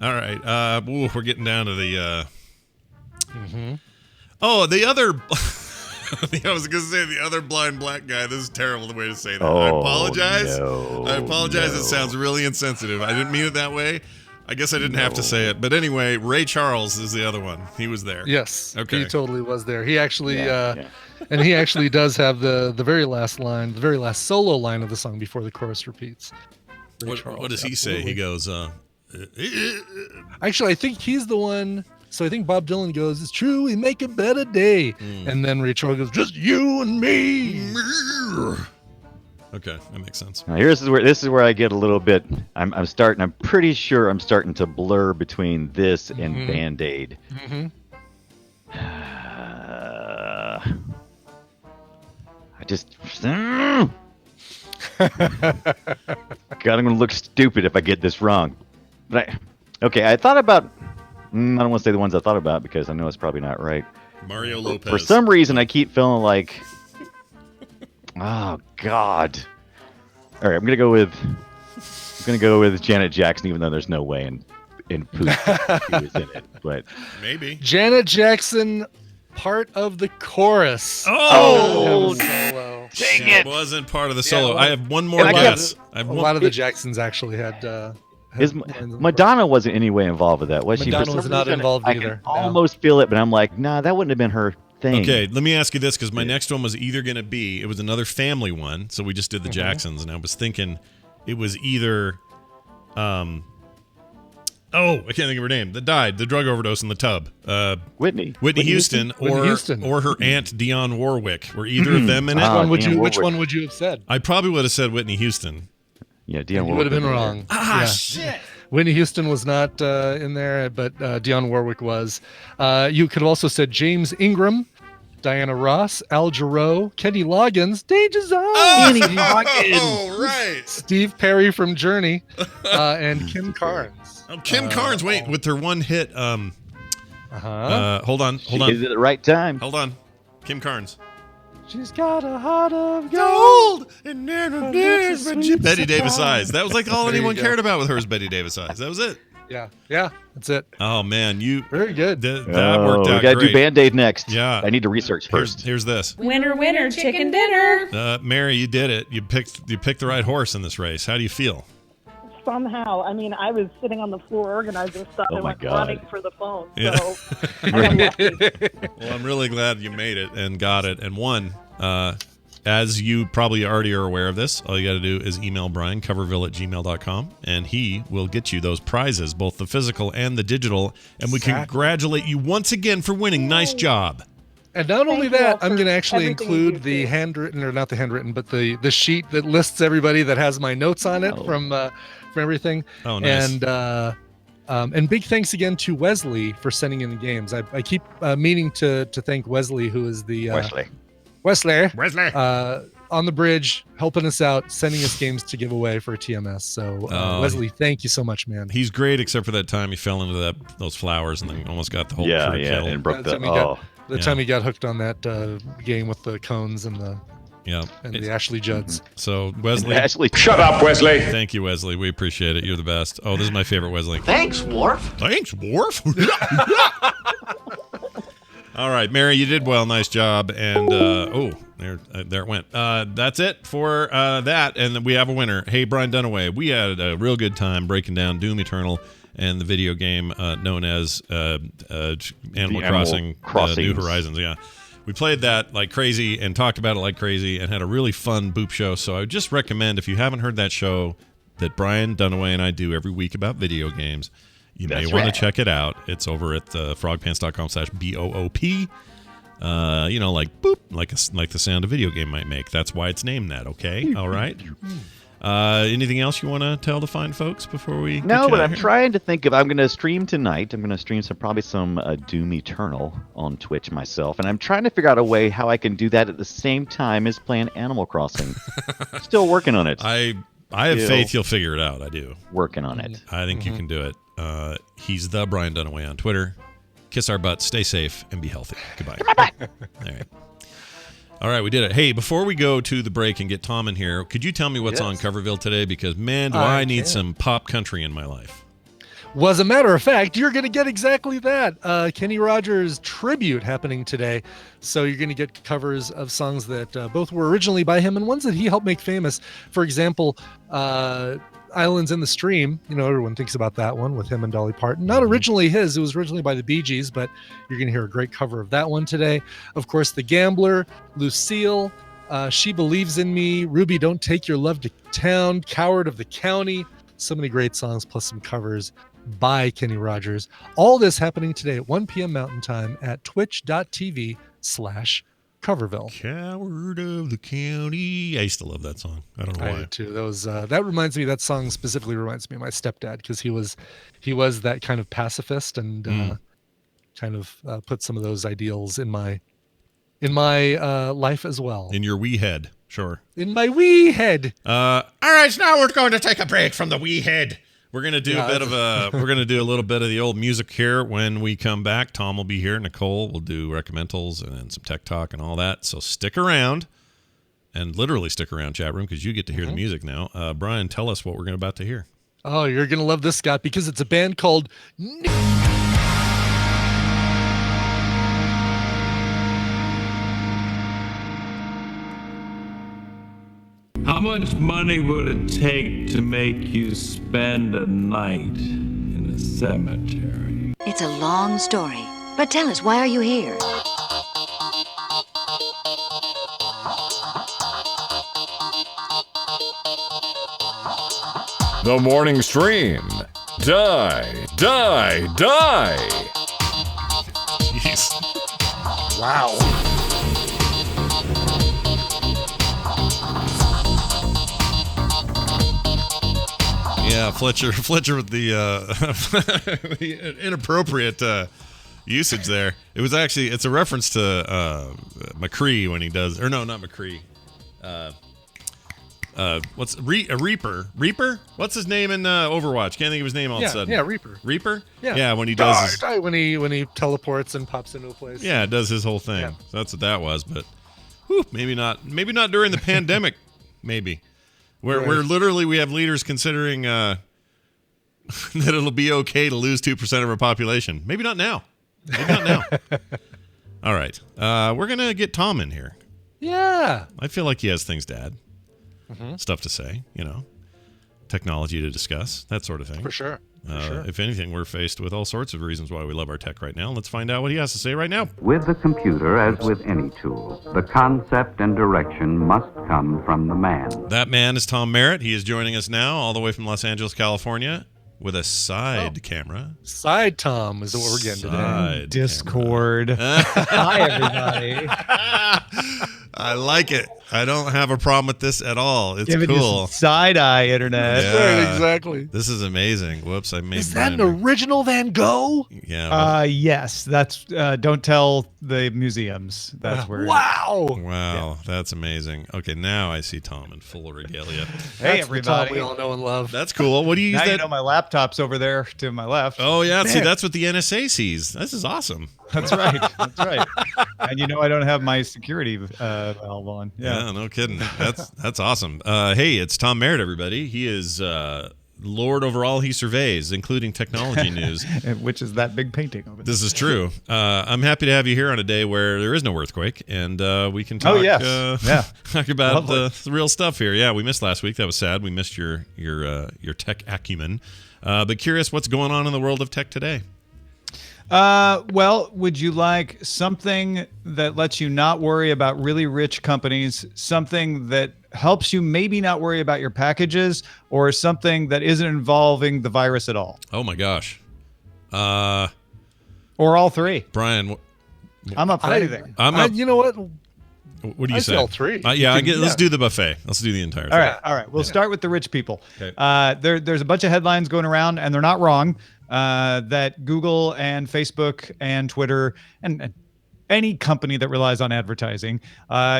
All right. We're getting down to the. Oh, the other. I was gonna say the other blind black guy. This is terrible the way to say that. I apologize. No, I apologize. no. It sounds really insensitive. I didn't mean it that way. I guess I didn't have to say it. But anyway, Ray Charles is the other one. He was there. Yes. Okay. He totally was there. He actually, Yeah. and he actually does have the very last line, the very last solo line of the song before the chorus repeats. Ray Charles, What does he say? absolutely. He goes, Actually, I think he's the one. So I think Bob Dylan goes, "It's true, we make a better day," and then Ray Charles goes, "Just you and me." Okay, that makes sense. Now, this is where I get a little bit. I'm pretty sure I'm starting to blur between this and Band-Aid. I just. God, I'm gonna look stupid if I get this wrong. But I thought about. I don't want to say the ones I thought about because I know it's probably not right. Mario Lopez. For some reason, I keep feeling like. Oh God! All right, I'm gonna go with Janet Jackson, even though there's no way in Poop he was in it. But Maybe. Janet Jackson, part of the chorus. Oh! Solo. dang It it! wasn't part of the solo. well, I have one more and I guess. I have A one. lot of the Jacksons actually had. Madonna wasn't any way involved with that, was she? For Madonna some was not reason, involved I either, can no. almost feel it, but I'm like, nah, that wouldn't have been her thing. Okay, let me ask you this because my next one was either going to be, it was another family one. So we just did the Jacksons, and I was thinking it was either, I can't think of her name, that died, the drug overdose in the tub. Whitney Houston, Whitney Houston. or her aunt Dionne Warwick. Were either of them in it? Which Dionne one would you have said? I probably would have said Whitney Houston. Yeah, Dionne You would have been Warwick. wrong. Ah, Yeah. shit. Whitney Houston was not in there, but Dionne Warwick was. You could have also said James Ingram, Diana Ross, Al Jarreau, Kenny Loggins, Danger Zone, Oh, right. Steve Perry from Journey, and Kim Carnes. Oh, Kim Carnes, wait, with her one hit, Hold on. She did it at the right time. Hold on. Kim Carnes. She's got a heart of Gold and never sweet Betty Davis surprise. eyes. That was like all There you anyone go. cared about with her was Betty Davis eyes. That was it. Yeah, that's it. Oh man, you Very good. that worked out we gotta great. do Band-Aid next. Yeah. I need to research first. Here's this. Winner, winner, chicken dinner. Mary, you did it. You picked the right horse in this race. How do you feel? Somehow, I mean, I was sitting on the floor organizing stuff. Oh I my went God. running for the phone. Yeah. So I got lucky. Well, I'm really glad you made it and got it and won. As you probably already are aware of this, all you got to do is email Brian, coverville@gmail.com, and he will get you those prizes, both the physical and the digital. And we Exactly. congratulate you once again for winning. Nice job. And not only Thank you all that, I'm for going to actually everything you include do, the too. handwritten, or not the handwritten, but the sheet that lists everybody that has my notes on it from everything. Oh, nice. And big thanks again to Wesley for sending in the games. I keep meaning to thank Wesley, who is the Wesley. Wesley on the bridge, helping us out, sending us games to give away for TMS. So Wesley, thank you so much, man. He's great, except for that time he fell into those flowers and then almost got the whole crew killed. and broke That's the. when we Oh, time he got hooked on that game with the cones and the Yeah. the Ashley Judds. So Wesley, Ashley, Shut up, Wesley. thank you, Wesley. We appreciate it. You're the best. Oh, this is my favorite Wesley. Thanks, Worf. Thanks, Worf. All right, Mary, you did well. Nice job. And there it went. That's it for that. And then we have a winner. Hey, Brian Dunaway, we had a real good time breaking down Doom Eternal and the video game known as Animal Crossing: New Horizons. Yeah. We played that like crazy and talked about it like crazy and had a really fun boop show. So I would just recommend, if you haven't heard that show that Brian Dunaway and I do every week about video games, you may want to check it out. It's over at frogpants.com/BOOP. Like boop, like the sound a video game might make. That's why it's named that, okay? All right. Anything else you want to tell the fine folks before we No, get but you out I'm of here? trying to think of. I'm going to stream tonight. I'm going to stream probably some Doom Eternal on Twitch myself, and I'm trying to figure out a way how I can do that at the same time as playing Animal Crossing. Still working on it. I have faith you'll figure it out. I do. Working on it. I think you can do it. He's the Brian Dunaway on Twitter. Kiss our butts, stay safe, and be healthy. Goodbye. All right, we did it. Hey, before we go to the break and get Tom in here, could you tell me what's on Coverville today? Because, man, do I need some pop country in my life. Well, as a matter of fact, you're going to get exactly that. Kenny Rogers tribute happening today. So you're going to get covers of songs that both were originally by him and ones that he helped make famous. For example, Islands in the Stream. You know, everyone thinks about that one with him and Dolly Parton. Not originally his. It was originally by the Bee Gees, but you're going to hear a great cover of that one today. Of course, The Gambler, Lucille, She Believes in Me, Ruby, Don't Take Your Love to Town, Coward of the County. So many great songs, plus some covers by Kenny Rogers. All this happening today at 1 p.m. Mountain Time at twitch.tv/Coverville. Coward of the County. I used to love that song. I don't know I why. do too. That reminds me. That song specifically reminds me of my stepdad, because he was that kind of pacifist and kind of put some of those ideals in my life as well. In your wee head, sure. In my wee head. All right, now we're going to take a break from the wee head. We're gonna do we're gonna do a little bit of the old music here when we come back. Tom will be here. Nicole will do recommendals and some tech talk and all that. So stick around, and literally stick around, chat room, because you get to hear the music now. Brian, tell us what we're about to hear. Oh, you're gonna love this, Scott, because it's a band called. How much money would it take to make you spend a night in a cemetery? It's a long story, but tell us, why are you here? The morning stream. Die, die, die. Jeez. Wow. Yeah, Fletcher with the, the inappropriate usage there. It was actually, it's a reference to McCree when he does, or no, not McCree. what's a Reaper? Reaper? What's his name in Overwatch? Can't think of his name all of a sudden. Yeah, Reaper. Reaper? Yeah. Yeah, when he does when he teleports and pops into a place. Yeah, does his whole thing. Yeah. So that's what that was, but maybe not during the pandemic, maybe. Where literally we have leaders considering that it'll be okay to lose 2% of our population. Maybe not now. All right. We're going to get Tom in here. Yeah. I feel like he has things to add. Stuff to say, technology to discuss, that sort of thing. For sure. If anything, we're faced with all sorts of reasons why we love our tech right now. Let's find out what he has to say right now. With the computer, as with any tool, the concept and direction must come from the man. That man is Tom Merritt. He is joining us now all the way from Los Angeles, California, with a side camera. Side Tom is what we're getting today. Discord. Hi, everybody. I like it. I don't have a problem with this at all. It's Giving cool. Side-eye internet. Yeah. Right, exactly. This is amazing. Whoops, I made. Is that an original Van Gogh? Yeah. Well, yes. That's don't tell the museums. That's where. Wow. Wow, that's amazing. Okay, now I see Tom in full regalia. Hey, That's the Tom everybody. we all know and love. That's cool. What do you use Now that? you know my laptop's over there to my left. Oh yeah, see Man. that's what the NSA sees. This is awesome. That's right. That's right. And I don't have my security valve on. Yeah, no kidding. That's awesome. Hey, it's Tom Merritt, everybody. He is Lord over all he surveys, including technology news. Which is that big painting over there. This is true. I'm happy to have you here on a day where there is no earthquake, and we can talk. Oh, yes. Talk about Lovely. the real stuff here. Yeah, we missed last week. That was sad. We missed your tech acumen. But curious, what's going on in the world of tech today? Well, would you like something that lets you not worry about really rich companies, something that helps you maybe not worry about your packages, or something that isn't involving the virus at all? Oh my gosh. Or all three. Brian, I'm up for anything. You know what? What do you I say? say all three. Let's do the buffet. Let's do the entire thing. All right. We'll start with the rich people. Okay. There's a bunch of headlines going around, and they're not wrong, that Google and Facebook and Twitter and any company that relies on advertising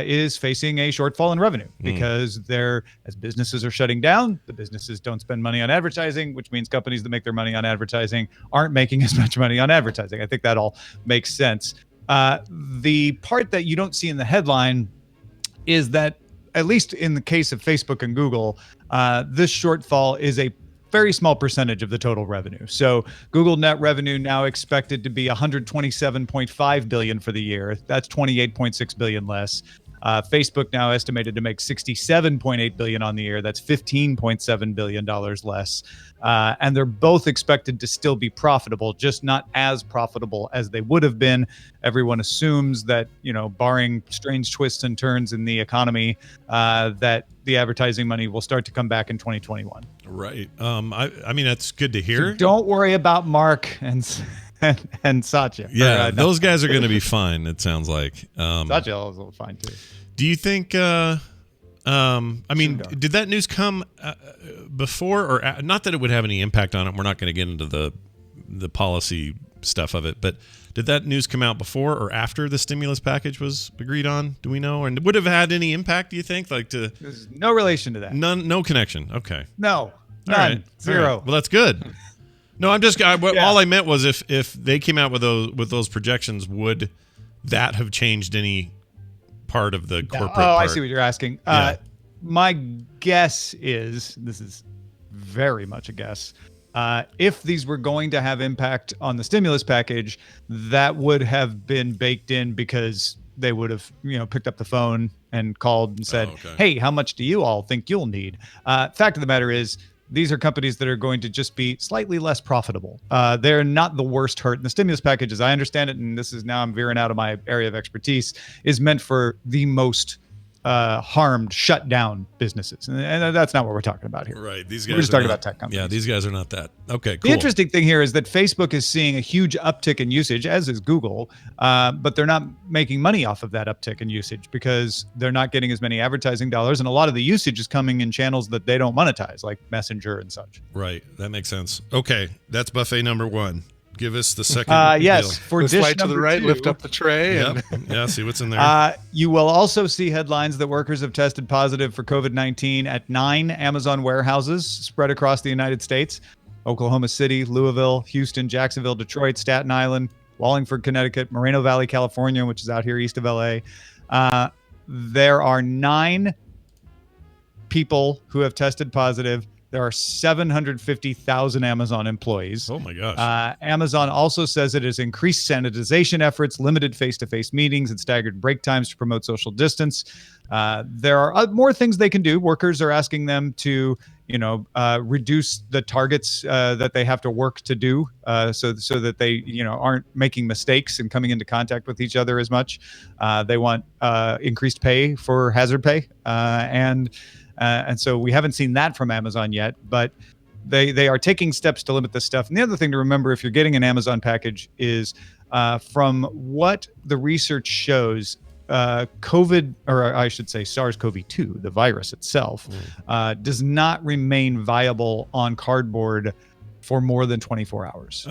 is facing a shortfall in revenue because as businesses are shutting down, the businesses don't spend money on advertising, which means companies that make their money on advertising aren't making as much money on advertising. I think that all makes sense. The part that you don't see in the headline is that, at least in the case of Facebook and Google, this shortfall is a very small percentage of the total revenue. So Google net revenue now expected to be $127.5 billion for the year. That's $28.6 billion less. Facebook now estimated to make $67.8 billion on the year. That's $15.7 billion less. And they're both expected to still be profitable, just not as profitable as they would have been. Everyone assumes that, barring strange twists and turns in the economy, that the advertising money will start to come back in 2021. Right. I mean, that's good to hear. So don't worry about Mark and Satya. Yeah, those guys are going to be fine, it sounds like. Satya is fine too. Do you think, did that news come before or not that it would have any impact on it? We're not going to get into the policy stuff of it, but did that news come out before or after the stimulus package was agreed on? Do we know? And would have had any impact, do you think? There's no relation to that. None, no connection. Okay. No, none. All right. Zero. All right. Well, that's good. No, all I meant was if they came out with those projections, would that have changed any part of the corporate part? I see what you're asking. Yeah. My guess is, this is very much a guess, if these were going to have impact on the stimulus package, that would have been baked in because they would have, picked up the phone and called and said, hey, how much do you all think you'll need? Fact of the matter is, these are companies that are going to just be slightly less profitable. They're not the worst hurt. And the stimulus package, as I understand it, and this is now I'm veering out of my area of expertise, is meant for the most harmed, shut down businesses. And that's not what we're talking about here. Right. These guys we're just talking about tech companies. Yeah, these guys are not that. Okay, cool. The interesting thing here is that Facebook is seeing a huge uptick in usage, as is Google, but they're not making money off of that uptick in usage because they're not getting as many advertising dollars. And a lot of the usage is coming in channels that they don't monetize, like Messenger and such. Right. That makes sense. Okay. That's buffet number one. Give us the second. Yes, deal. for The dish slide to the number right, 2. lift up the tray. Yep. And Yeah, see what's in there. You will also see headlines that workers have tested positive for COVID-19 at 9 Amazon warehouses spread across the United States: Oklahoma City, Louisville, Houston, Jacksonville, Detroit, Staten Island, Wallingford, Connecticut, Moreno Valley, California, which is out here east of LA. There are 9 people who have tested positive. There are 750,000 Amazon employees. Oh my gosh. Amazon also says it has increased sanitization efforts, limited face-to-face meetings, and staggered break times to promote social distance. There are more things they can do. Workers are asking them to, reduce the targets that they have to work to do, so that they, aren't making mistakes and coming into contact with each other as much. They want increased pay for hazard pay, and so we haven't seen that from Amazon yet, but they are taking steps to limit this stuff. And the other thing to remember if you're getting an Amazon package is from what the research shows, COVID, or I should say SARS-CoV-2, the virus itself, does not remain viable on cardboard for more than 24 hours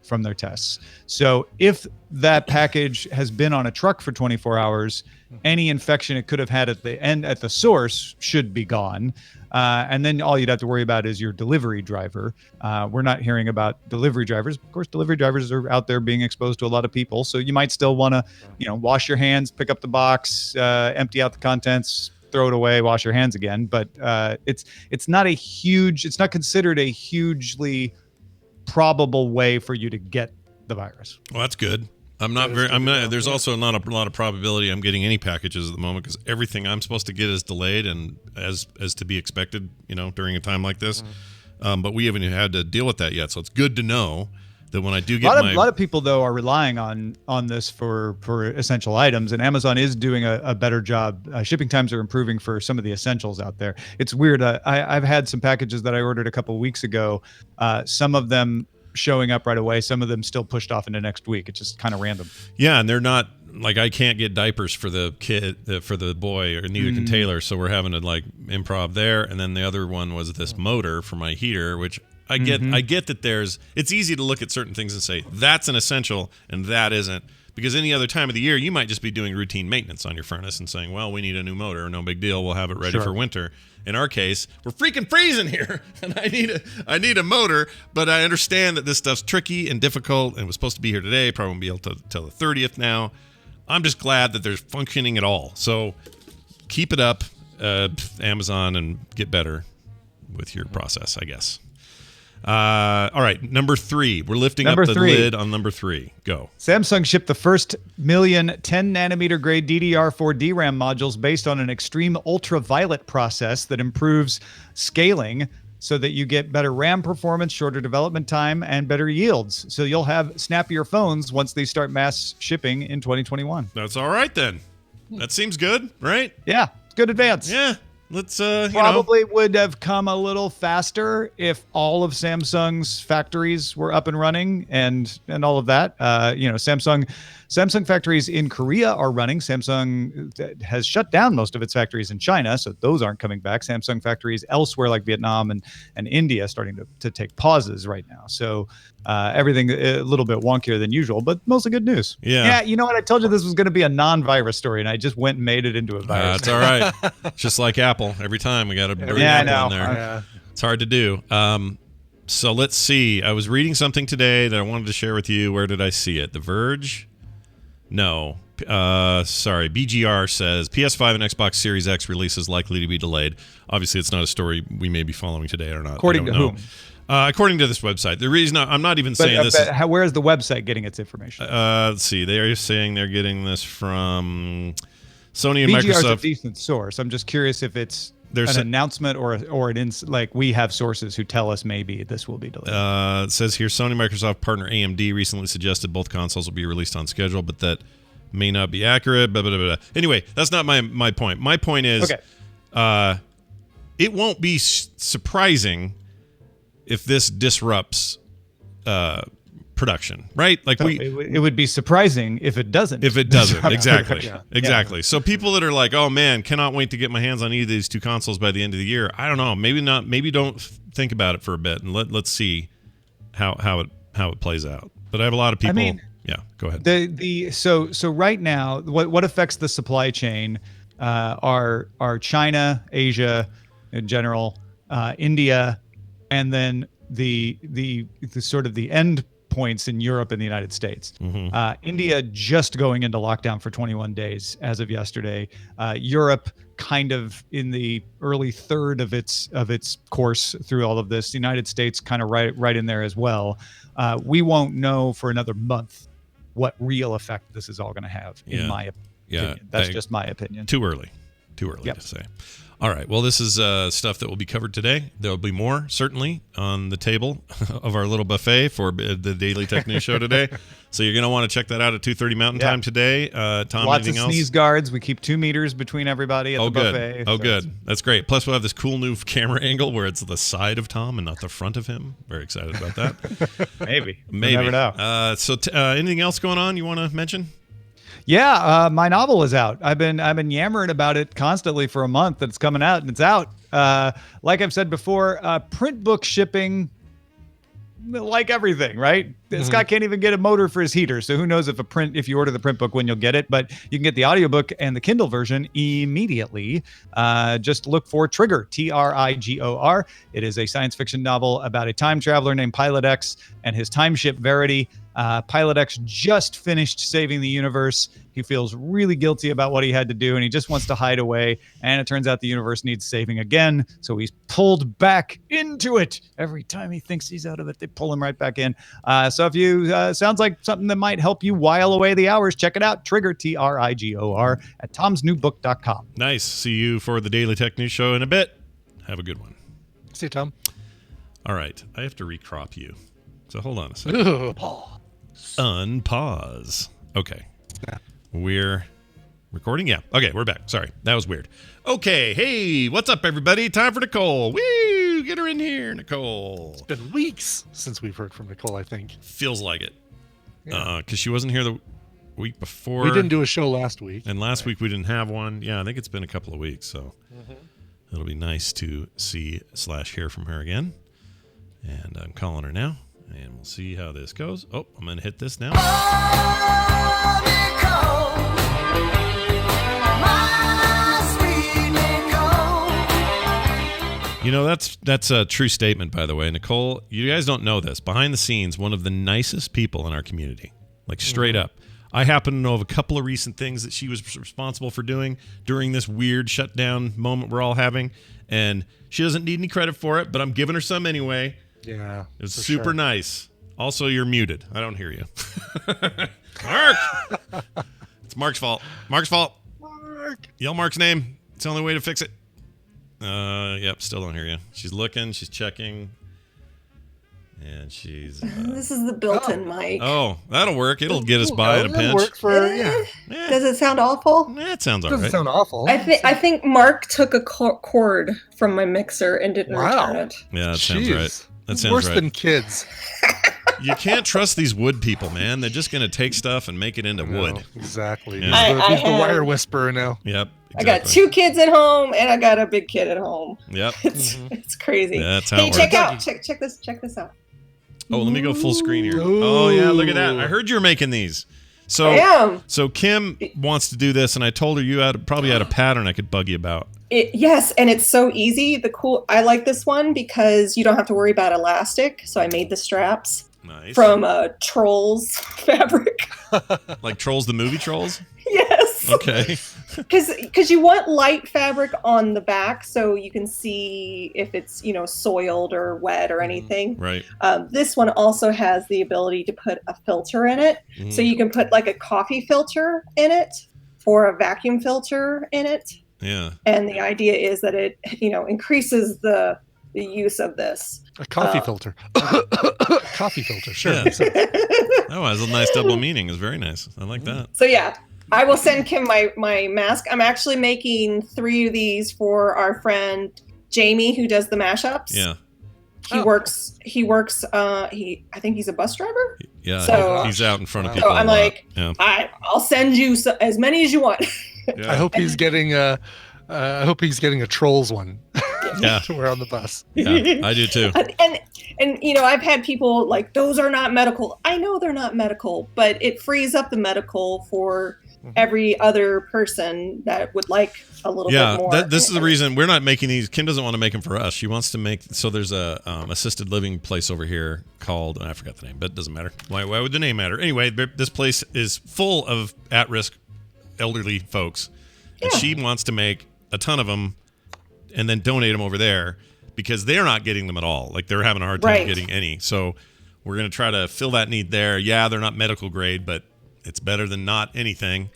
from their tests. So if that package has been on a truck for 24 hours, any infection it could have had at the source should be gone. And then all you'd have to worry about is your delivery driver. We're not hearing about delivery drivers. Of course, delivery drivers are out there being exposed to a lot of people. So you might still want to, wash your hands, pick up the box, empty out the contents, throw it away, wash your hands again. But it's not considered a hugely probable way for you to get the virus. Well, that's good. There's also not a lot of probability I'm getting any packages at the moment because everything I'm supposed to get is delayed and as to be expected, during a time like this. But we haven't even had to deal with that yet. So it's good to know that when I do get a lot of people though are relying on this for essential items, and Amazon is doing a better job. Shipping times are improving for some of the essentials out there. It's weird. I've had some packages that I ordered a couple of weeks ago. Some of them showing up right away, some of them still pushed off into next week. It's just kind of random. Yeah, and they're not like I can't get diapers for the kid for the boy, or neither can Taylor, so we're having to like improv there. And then the other one was this motor for my heater, which I get that it's easy to look at certain things and say that's an essential and that isn't, because any other time of the year you might just be doing routine maintenance on your furnace and saying, well, we need a new motor, no big deal, we'll have it ready for winter. In our case, we're freaking freezing here, and I need a motor, but I understand that this stuff's tricky and difficult, and was supposed to be here today, probably won't be able to till the 30th now. I'm just glad that they're functioning at all. So keep it up, Amazon, and get better with your process, I guess. All right, number 3. We're lifting up the lid on number 3. Go. Samsung shipped the first million 10 nanometer grade DDR4 DRAM modules based on an extreme ultraviolet process that improves scaling so that you get better RAM performance, shorter development time, and better yields. So you'll have snappier phones once they start mass shipping in 2021. That's all right then. That seems good, right? Yeah, it's good advance. Yeah. Let's probably would have come a little faster if all of Samsung's factories were up and running and all of that. Samsung factories in Korea are running. Samsung has shut down most of its factories in China, so those aren't coming back. Samsung factories elsewhere like Vietnam and India starting to take pauses right now. So everything a little bit wonkier than usual, but mostly good news. Yeah. You know what? I told you this was going to be a non-virus story, and I just went and made it into a virus. That's all right. Just like Apple. Every time we got to bring Apple in there. It's hard to do. So let's see. I was reading something today that I wanted to share with you. Where did I see it? The Verge? No. Sorry. BGR says PS5 and Xbox Series X release is likely to be delayed. Obviously, it's not a story we may be following today or not. According to whom? According to this website. The reason I'm not even saying this. Where is the website getting its information? Let's see. They are saying they're getting this from Sony and BGR Microsoft. is a decent source. I'm just curious if it's an announcement or like we have sources who tell us maybe this will be delayed. It says here Sony Microsoft partner AMD recently suggested both consoles will be released on schedule, but that may not be accurate. Blah, blah, blah, blah. Anyway, that's not my point. My point is, it won't be surprising if this disrupts production, right? Like it would be surprising if it doesn't. If it doesn't, exactly. So people that are like, "Oh man, cannot wait to get my hands on either of these two consoles by the end of the year." I don't know. Maybe not. Maybe don't think about it for a bit and let's see how it how it plays out. But I have a lot of people. Yeah, go ahead. So right now, what affects the supply chain are China, Asia in general, India, and then the sort of the end points in Europe and the United States. India just going into lockdown for 21 days as of yesterday. Europe kind of in the early third of its course through all of this. The United States kind of right in there as well. We won't know for another month what real effect this is all going to have, in my opinion. That's just my opinion. Too early to say. All right. Well, this is stuff that will be covered today. There will be more, certainly, on the table of our little buffet for the Daily Tech News Show today. So you're going to want to check that out at 2:30 Mountain Time today. Tom, lots anything of else? sneeze guards. We keep 2 meters between everybody at the buffet. Oh, good. That's great. Plus, we'll have this cool new camera angle where it's the side of Tom and not the front of him. Very excited about that. Maybe. You never know. So anything else going on you want to mention? Yeah, my novel is out. I've been yammering about it constantly for a month that it's coming out, and it's out. Like I've said before, print book shipping, like everything, right? Scott can't even get a motor for his heater, so who knows if you order the print book when you'll get it. But you can get the audiobook and the Kindle version immediately. Just look for Trigger, Trigor. It is a science fiction novel about a time traveler named Pilot X and his time ship Verity. Pilot X just finished saving the universe. He feels really guilty about what he had to do, and he just wants to hide away. And it turns out the universe needs saving again, so he's pulled back into it. Every time he thinks he's out of it, they pull him right back in. So if you sounds like something that might help you while away the hours, check it out. Trigger, Trigor, at tomsnewbook.com. Nice. See you for the Daily Tech News Show in a bit. Have a good one. See you, Tom. All right. I have to recrop you. So hold on a second. Unpause. Okay. We're recording? Yeah. Okay, we're back. Sorry. That was weird. Okay. Hey, what's up, everybody? Time for Nicole. Woo! Get her in here, Nicole. It's been weeks since we've heard from Nicole, I think. Feels like it. Because she wasn't here the week before. We didn't do a show last week. And last week we didn't have one. Yeah, I think it's been a couple of weeks, so it'll be nice to see/hear from her again. And I'm calling her now. And we'll see how this goes. Oh, I'm going to hit this now. You know, that's a true statement, by the way. Nicole, you guys don't know this. Behind the scenes, one of the nicest people in our community. Like, straight up. I happen to know of a couple of recent things that she was responsible for doing during this weird shutdown moment we're all having. And she doesn't need any credit for it, but I'm giving her some anyway. Yeah. It was super nice. Also, you're muted. I don't hear you. Mark! It's Mark's fault. Mark's fault. Mark. Yell Mark's name. It's the only way to fix it. Yep, still don't hear you. She's looking. She's checking. And she's... this is the built-in mic. Oh, that'll work. It'll get us by at a pinch. Work for, Does it sound awful? It sounds all Doesn't right. sound awful. I think Mark took a cord from my mixer and didn't return it. Yeah, that sounds right. That sounds worse right. than kids. You can't trust these wood people, man. They're just going to take stuff and make it into wood. Exactly. Yeah. He's the wire whisperer now. Yep. Exactly. I got 2 kids at home and I got a big kid at home. Yep. It's crazy. That's how hey, it check works. out. Check this out. Oh, let me go full screen here. Oh, yeah, look at that. I heard you were making these. So, I am. So Kim wants to do this, and I told her you probably had a pattern I could bug you about. Yes, and it's so easy. I like this one because you don't have to worry about elastic. So I made the straps from Trolls fabric. Like Trolls, the movie Trolls? Yes. Okay. Because you want light fabric on the back so you can see if it's soiled or wet or anything. Right. This one also has the ability to put a filter in it, so you can put like a coffee filter in it or a vacuum filter in it. Yeah. And the idea is that it increases the use of this. A coffee filter. Coffee filter, sure. Yeah. That has a nice double meaning. It's very nice. I like that. So yeah, I will send Kim my mask. I'm actually making 3 of these for our friend Jamie, who does the mashups. Yeah. He works. I think he's a bus driver. Yeah. So, he's out in front of people. So I'm a lot. like, Yeah. I'll send you as many as you want. Yeah. I hope he's getting a Trolls one. Yeah. To wear on the bus. Yeah, I do too. And, you know, I've had people like, those are not medical. I know they're not medical, but it frees up the medical for every other person that would like a little bit more. Yeah, this is the reason we're not making these. Kim doesn't want to make them for us. She wants to make, so there's a assisted living place over here called, I forgot the name, but it doesn't matter. Why would the name matter? Anyway, this place is full of at-risk elderly folks. And she wants to make a ton of them and then donate them over there because they're not getting them at all. Like, they're having a hard time getting any. So we're going to try to fill that need there. Yeah, they're not medical grade, but it's better than not anything.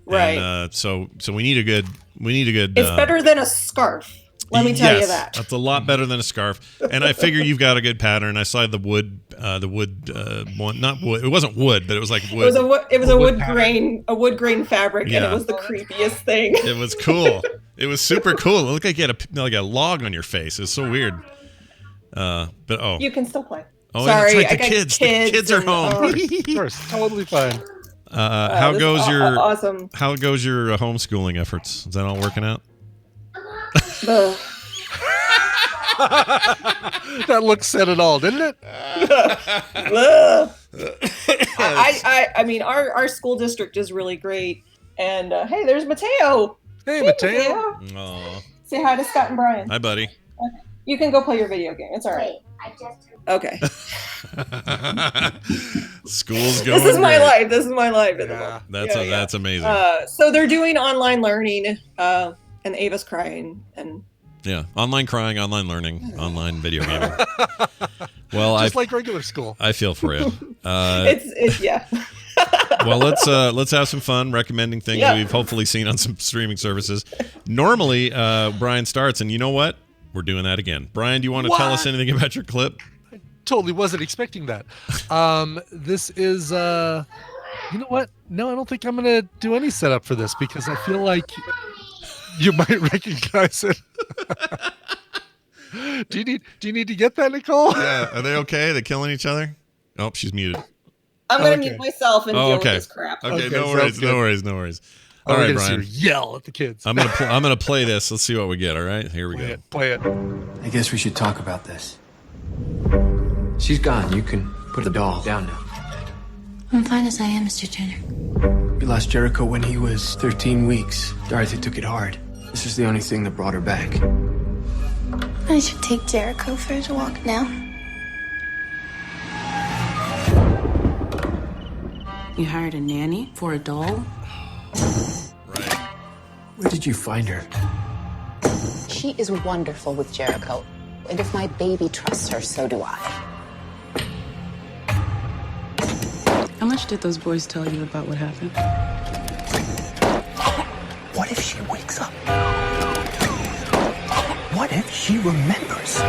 Right. And, so we need a good. It's better than a scarf. Let me tell you that. It's a lot better than a scarf. And I figure you've got a good pattern. I saw the wood one, not wood. It wasn't wood, but it was like wood. It was a wood grain fabric, and it was the creepiest thing. It was cool. It was super cool. It looked like you had a log on your face. It was so weird. You can still play. Oh, sorry, that's right. The kids are home. Of course, totally fine. How goes your awesome? How goes your homeschooling efforts? Is that all working out? That look said it all, didn't it? I mean, our school district is really great. And hey, there's Mateo. Hey, Mateo. Aww. Say hi to Scott and Brian. Hi, buddy. Okay. You can go play your video game. It's all right. Okay. School's going. This is my great. life. This is my life. Yeah, that's amazing. So they're doing online learning, and Ava's crying, and yeah, online crying, online learning, online video gaming. Well, just like regular school. I feel for you. It's yeah. Well, let's have some fun recommending things we've hopefully seen on some streaming services. Normally, Brian starts, and you know what? We're doing that again. Brian, do you want to tell us anything about your clip? I totally wasn't expecting that. This is, you know what? No, I don't think I'm going to do any setup for this because I feel like you might recognize it. Do you need to get that, Nicole? Yeah. Are they okay? Are they killing each other? Oh, she's muted. I'm going to mute myself and deal with this crap. Okay, no worries. All right, Brian. Yell at the kids. I'm gonna play this. Let's see what we get. All right, here we go. Play it. I guess we should talk about this. She's gone. You can put the doll down now. I'm fine as I am, Mr. Turner. We lost Jericho when he was 13 weeks. Dorothy took it hard. This is the only thing that brought her back. I should take Jericho for his walk now. You hired a nanny for a doll? Right. Where did you find her? She is wonderful with Jericho. And if my baby trusts her, so do I. How much did those boys tell you about what happened? What if she wakes up? What if she remembers?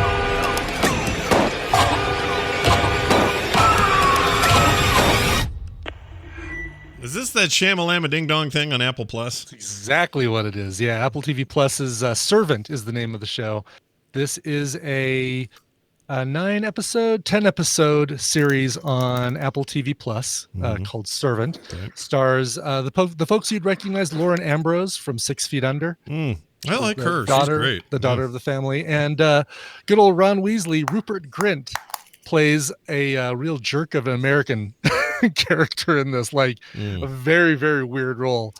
Is this that Shamalama Ding Dong thing on Apple Plus? That's exactly what it is. Yeah, Apple TV Plus's Servant is the name of the show. This is a 10-episode series on Apple TV Plus called Servant. Okay. Stars the folks you'd recognize: Lauren Ambrose from 6 Feet Under. I like her. She's great. The daughter of the family. And good old Ron Weasley, Rupert Grint, plays a real jerk of an American character in this, like a very, very weird role.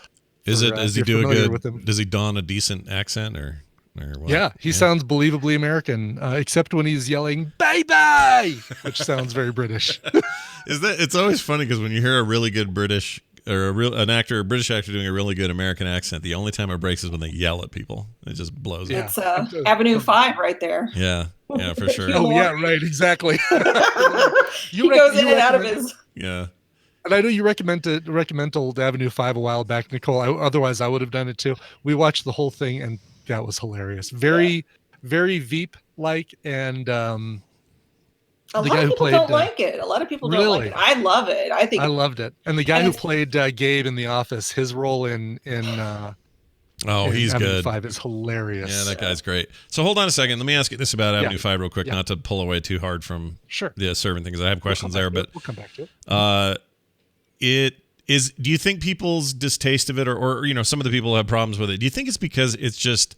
Does he do a good? Does he don a decent accent or what? Yeah, he sounds believably American, except when he's yelling "baby," which sounds very British. It's always funny because when you hear a really good British or a British actor doing a really good American accent, the only time it breaks is when they yell at people. It just blows up. It's Avenue 5 right there. Yeah, for sure. Oh yeah, right, exactly. He goes in and out of his. Yeah. And I know you recommend old Avenue 5 a while back, Nicole. Otherwise, I would have done it too. We watched the whole thing, and that was hilarious. Very, very Veep-like, and a lot of people don't like it. A lot of people don't like it. I love it. I loved it. And the guy who played Gabe in The Office, his role in he's Avenue good. 5 is hilarious. Yeah, that guy's great. So hold on a second. Let me ask you this about Avenue 5 real quick, not to pull away too hard from the Servant thing, because I have questions there. But we'll come back to it. Do you think people's distaste of it, or some of the people have problems with it? Do you think it's because it's just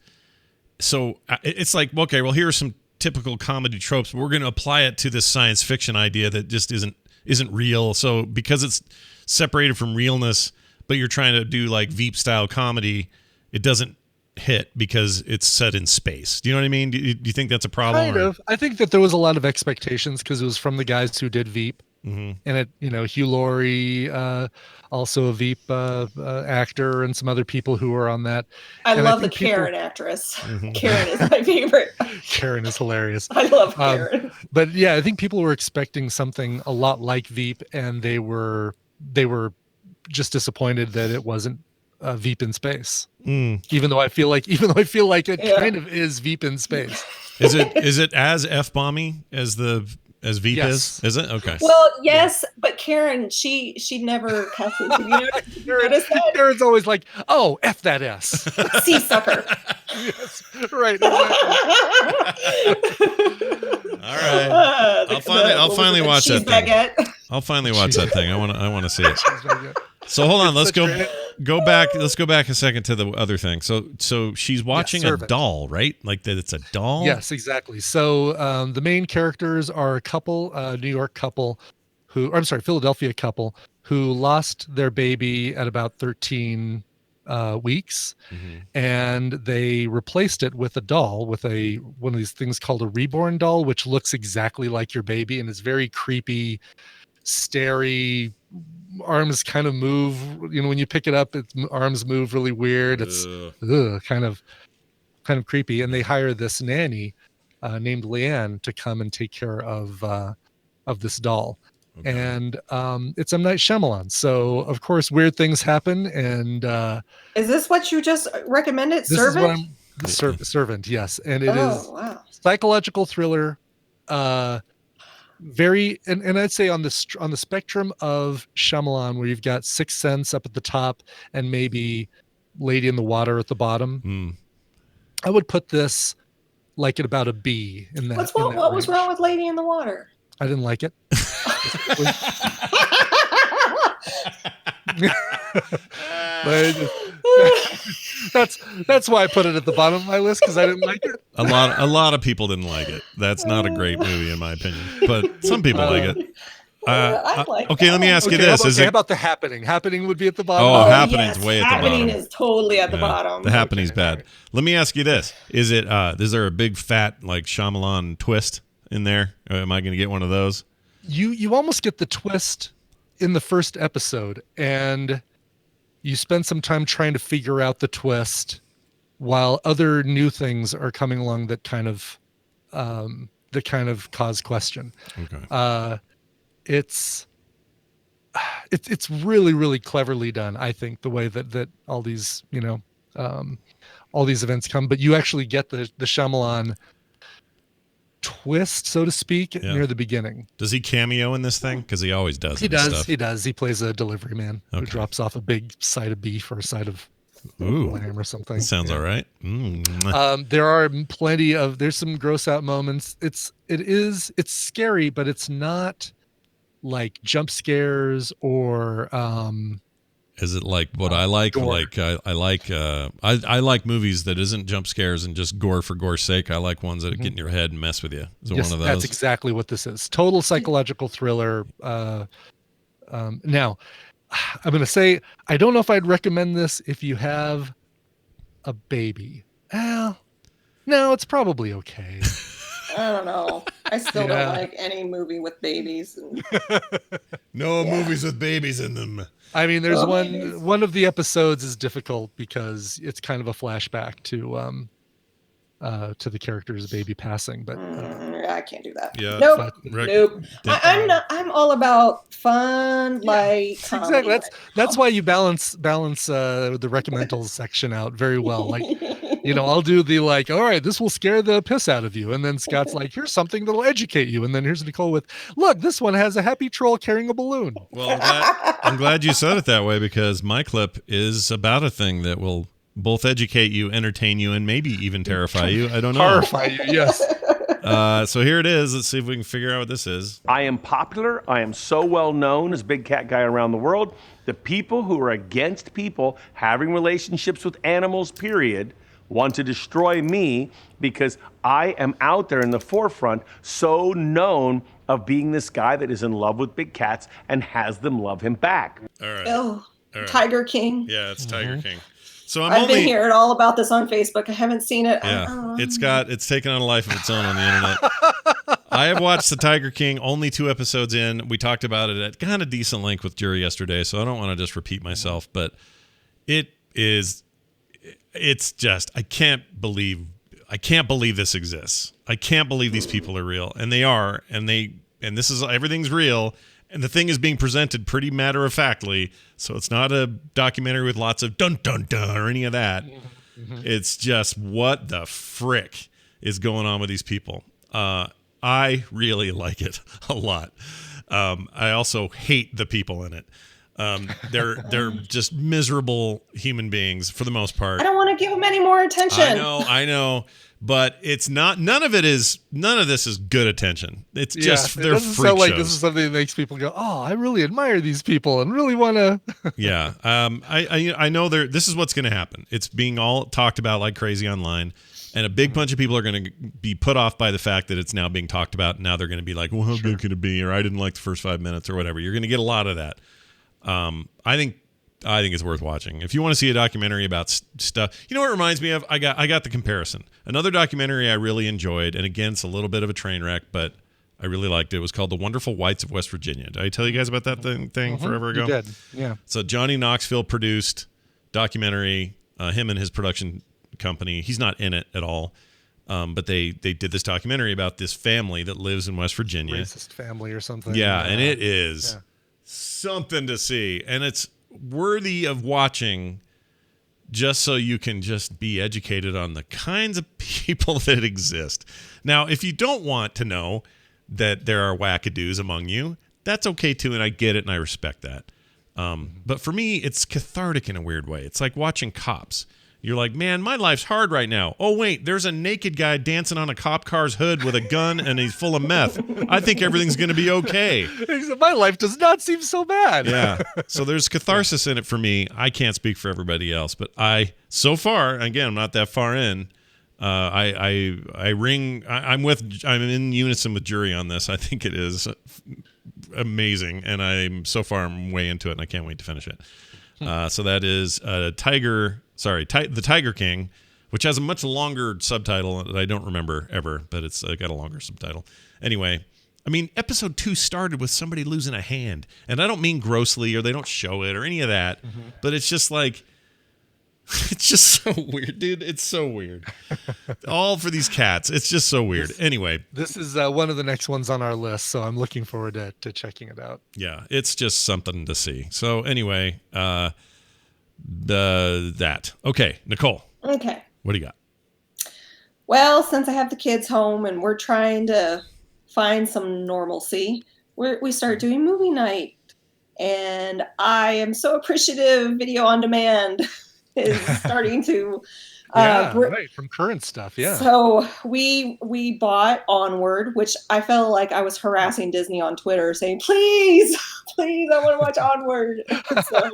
so? It's like, okay, well, here are some typical comedy tropes, but we're going to apply it to this science fiction idea that just isn't real. So because it's separated from realness, but you're trying to do like Veep style comedy, it doesn't hit because it's set in space. Do you know what I mean? Do you think that's a problem? Kind of. I think that there was a lot of expectations because it was from the guys who did Veep. And it, Hugh Laurie, also a Veep actor, and some other people who were on that. I love the Karen actress. Karen is my favorite. Karen is hilarious. I love Karen. But yeah, I think people were expecting something a lot like Veep, and they were just disappointed that it wasn't Veep in space. Even though I feel like it kind of is Veep in space. Is it as F-bomby as Veep Yes. is it? Okay. Well, yes, but Karen, she never cusses. Have you noticed that? Karen's always like, "Oh, F that S." Sea sucker. Yes, right. All right. I'll finally watch that thing. Baguette. I'll finally watch that thing. I want to see it. So hold on, let's go back. Let's go back a second to the other thing. So she's watching a doll, right? Like that, it's a doll. Yes, exactly. So the main characters are a couple, New York couple, Philadelphia couple who lost their baby at about 13 weeks, and they replaced it with a doll, with one of these things called a reborn doll, which looks exactly like your baby and is very creepy, starey. Arms kind of move, when you pick it up, its arms move really weird. It's kind of creepy. And they hire this nanny named Leanne to come and take care of this doll. Okay. And it's M. Night Shyamalan. So of course weird things happen. And is this what you just recommended? This Servant? is what Servant, yes. And it is psychological thriller. Very, and I'd say on the spectrum of Shyamalan, where you've got Sixth Sense up at the top and maybe Lady in the Water at the bottom, I would put this like at about a B in that. What was wrong with Lady in the Water? I didn't like it. That's why I put it at the bottom of my list, because I didn't like it. A lot of people didn't like it. That's not a great movie in my opinion, but some people like it. Okay, let me ask you this: How about The Happening? Happening would be at the bottom. Oh, Happening's way at the bottom. Happening is totally at the bottom. The Happening's bad. Let me ask you this: is there a big fat like Shyamalan twist in there? Am I going to get one of those? You almost get the twist in the first episode, and you spend some time trying to figure out the twist while other new things are coming along that kind of cause question. Okay. It's really, really cleverly done, I think, the way that all these events come, but you actually get the Shyamalan twist, so to speak, near the beginning. Does he cameo in this thing? Because he always does. He does. He plays a delivery man who drops off a big side of beef or a side of lamb or something. That sounds all right. There are there's some gross out moments. It's scary, but it's not like jump scares or is it like what I like? Gore. Like I like movies that isn't jump scares and just gore for gore's sake. I like ones that get in your head and mess with you. Is it one of those? That's exactly what this is. Total psychological thriller. Now, I'm going to say I don't know if I'd recommend this if you have a baby. Well, no, it's probably okay. I don't know. I still don't like any movie with babies. Movies with babies in them. I mean, there's one of the episodes is difficult because it's kind of a flashback to the character's baby passing, but I can't do that. Yeah. Nope. I'm all about fun, light comedy. Exactly. That's why you balance the recommendals section out very well. Like, I'll do the like, all right, this will scare the piss out of you, and then Scott's like, here's something that'll educate you, and then here's Nicole with, look, this one has a happy troll carrying a balloon. Well, I'm glad you said it that way, because my clip is about a thing that will both educate you, entertain you, and maybe even terrify you. I don't know. Horrify you, yes. So here it is. Let's see if we can figure out what this is. I am popular. I am so well known as Big Cat Guy around the world. The people who are against people having relationships with animals, period, want to destroy me because I am out there in the forefront, so known of being this guy that is in love with big cats and has them love him back. All right. Oh, All right. Tiger King. Yeah, it's Tiger King. So I've been hearing all about this on Facebook. I haven't seen it. Yeah, it's taken on a life of its own on the internet. I have watched The Tiger King, only 2 episodes in. We talked about it at kind of decent length with Jury yesterday, so I don't want to just repeat myself, but it's just, I can't believe this exists. I can't believe these people are real, and they are, and this is, everything's real. And the thing is being presented pretty matter-of-factly, so it's not a documentary with lots of dun-dun-dun or any of that. Mm-hmm. It's just what the frick is going on with these people. I really like it a lot. I also hate the people in it. They're just miserable human beings for the most part. I don't want to give them any more attention. I know. But it's not. None of this is good attention. It's just they're freak shows. It doesn't sound like this is something that makes people go, "Oh, I really admire these people and really want to." Yeah. I know this is what's going to happen. It's being all talked about like crazy online, and a big bunch of people are going to be put off by the fact that it's now being talked about. And now they're going to be like, "Well, how good could it be?" Or "I didn't like the first 5 minutes," or whatever. You're going to get a lot of that. I think it's worth watching. If you want to see a documentary about stuff, you know what it reminds me of? I got the comparison. Another documentary I really enjoyed, and again, it's a little bit of a train wreck, but I really liked it. It was called The Wonderful Whites of West Virginia. Did I tell you guys about that thing forever ago? You did, yeah. So Johnny Knoxville produced documentary, him and his production company. He's not in it at all, but they did this documentary about this family that lives in West Virginia. Racist family or something. Yeah, and it is something to see, and it's worthy of watching just so you can just be educated on the kinds of people that exist. Now, if you don't want to know that there are wackadoos among you, that's okay too, and I get it and I respect that. But for me, it's cathartic in a weird way. It's like watching Cops. You're like, man, my life's hard right now. Oh, wait, there's a naked guy dancing on a cop car's hood with a gun and he's full of meth. I think everything's going to be okay. My life does not seem so bad. Yeah. So there's catharsis in it for me. I can't speak for everybody else, but so far, again, I'm not that far in. I'm in unison with Jury on this. I think it is amazing, and I'm way into it, and I can't wait to finish it. So that is The Tiger King, which has a much longer subtitle that I don't remember ever, but it's got a longer subtitle. Anyway, I mean, episode 2 started with somebody losing a hand, and I don't mean grossly or they don't show it or any of that, but it's just like, it's just so weird, dude. It's so weird. All for these cats. It's just so weird. Anyway. This is one of the next ones on our list, so I'm looking forward to checking it out. Yeah, it's just something to see. So anyway, that. Okay, Nicole. Okay. What do you got? Well, since I have the kids home and we're trying to find some normalcy, we start doing movie night. And I am so appreciative Video on Demand is starting to right, from current stuff. Yeah. So we bought Onward, which I felt like I was harassing Disney on Twitter saying, please, I want to watch Onward. So,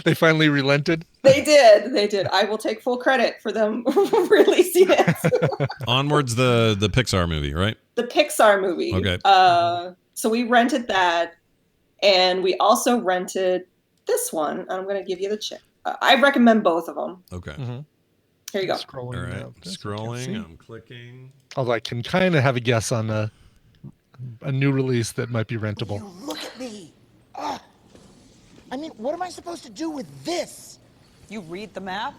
they finally relented. They did. I will take full credit for them releasing it. Onward's the Pixar movie, right? The Pixar movie. Okay. So we rented that, and we also rented this one. I'm going to give you the check. I recommend both of them. Okay. Mm-hmm. Here you go. Scrolling. All right. Scrolling. I'm clicking. Although I can kind of have a guess on a new release that might be rentable. Look at me. I mean, what am I supposed to do with this? You read the map?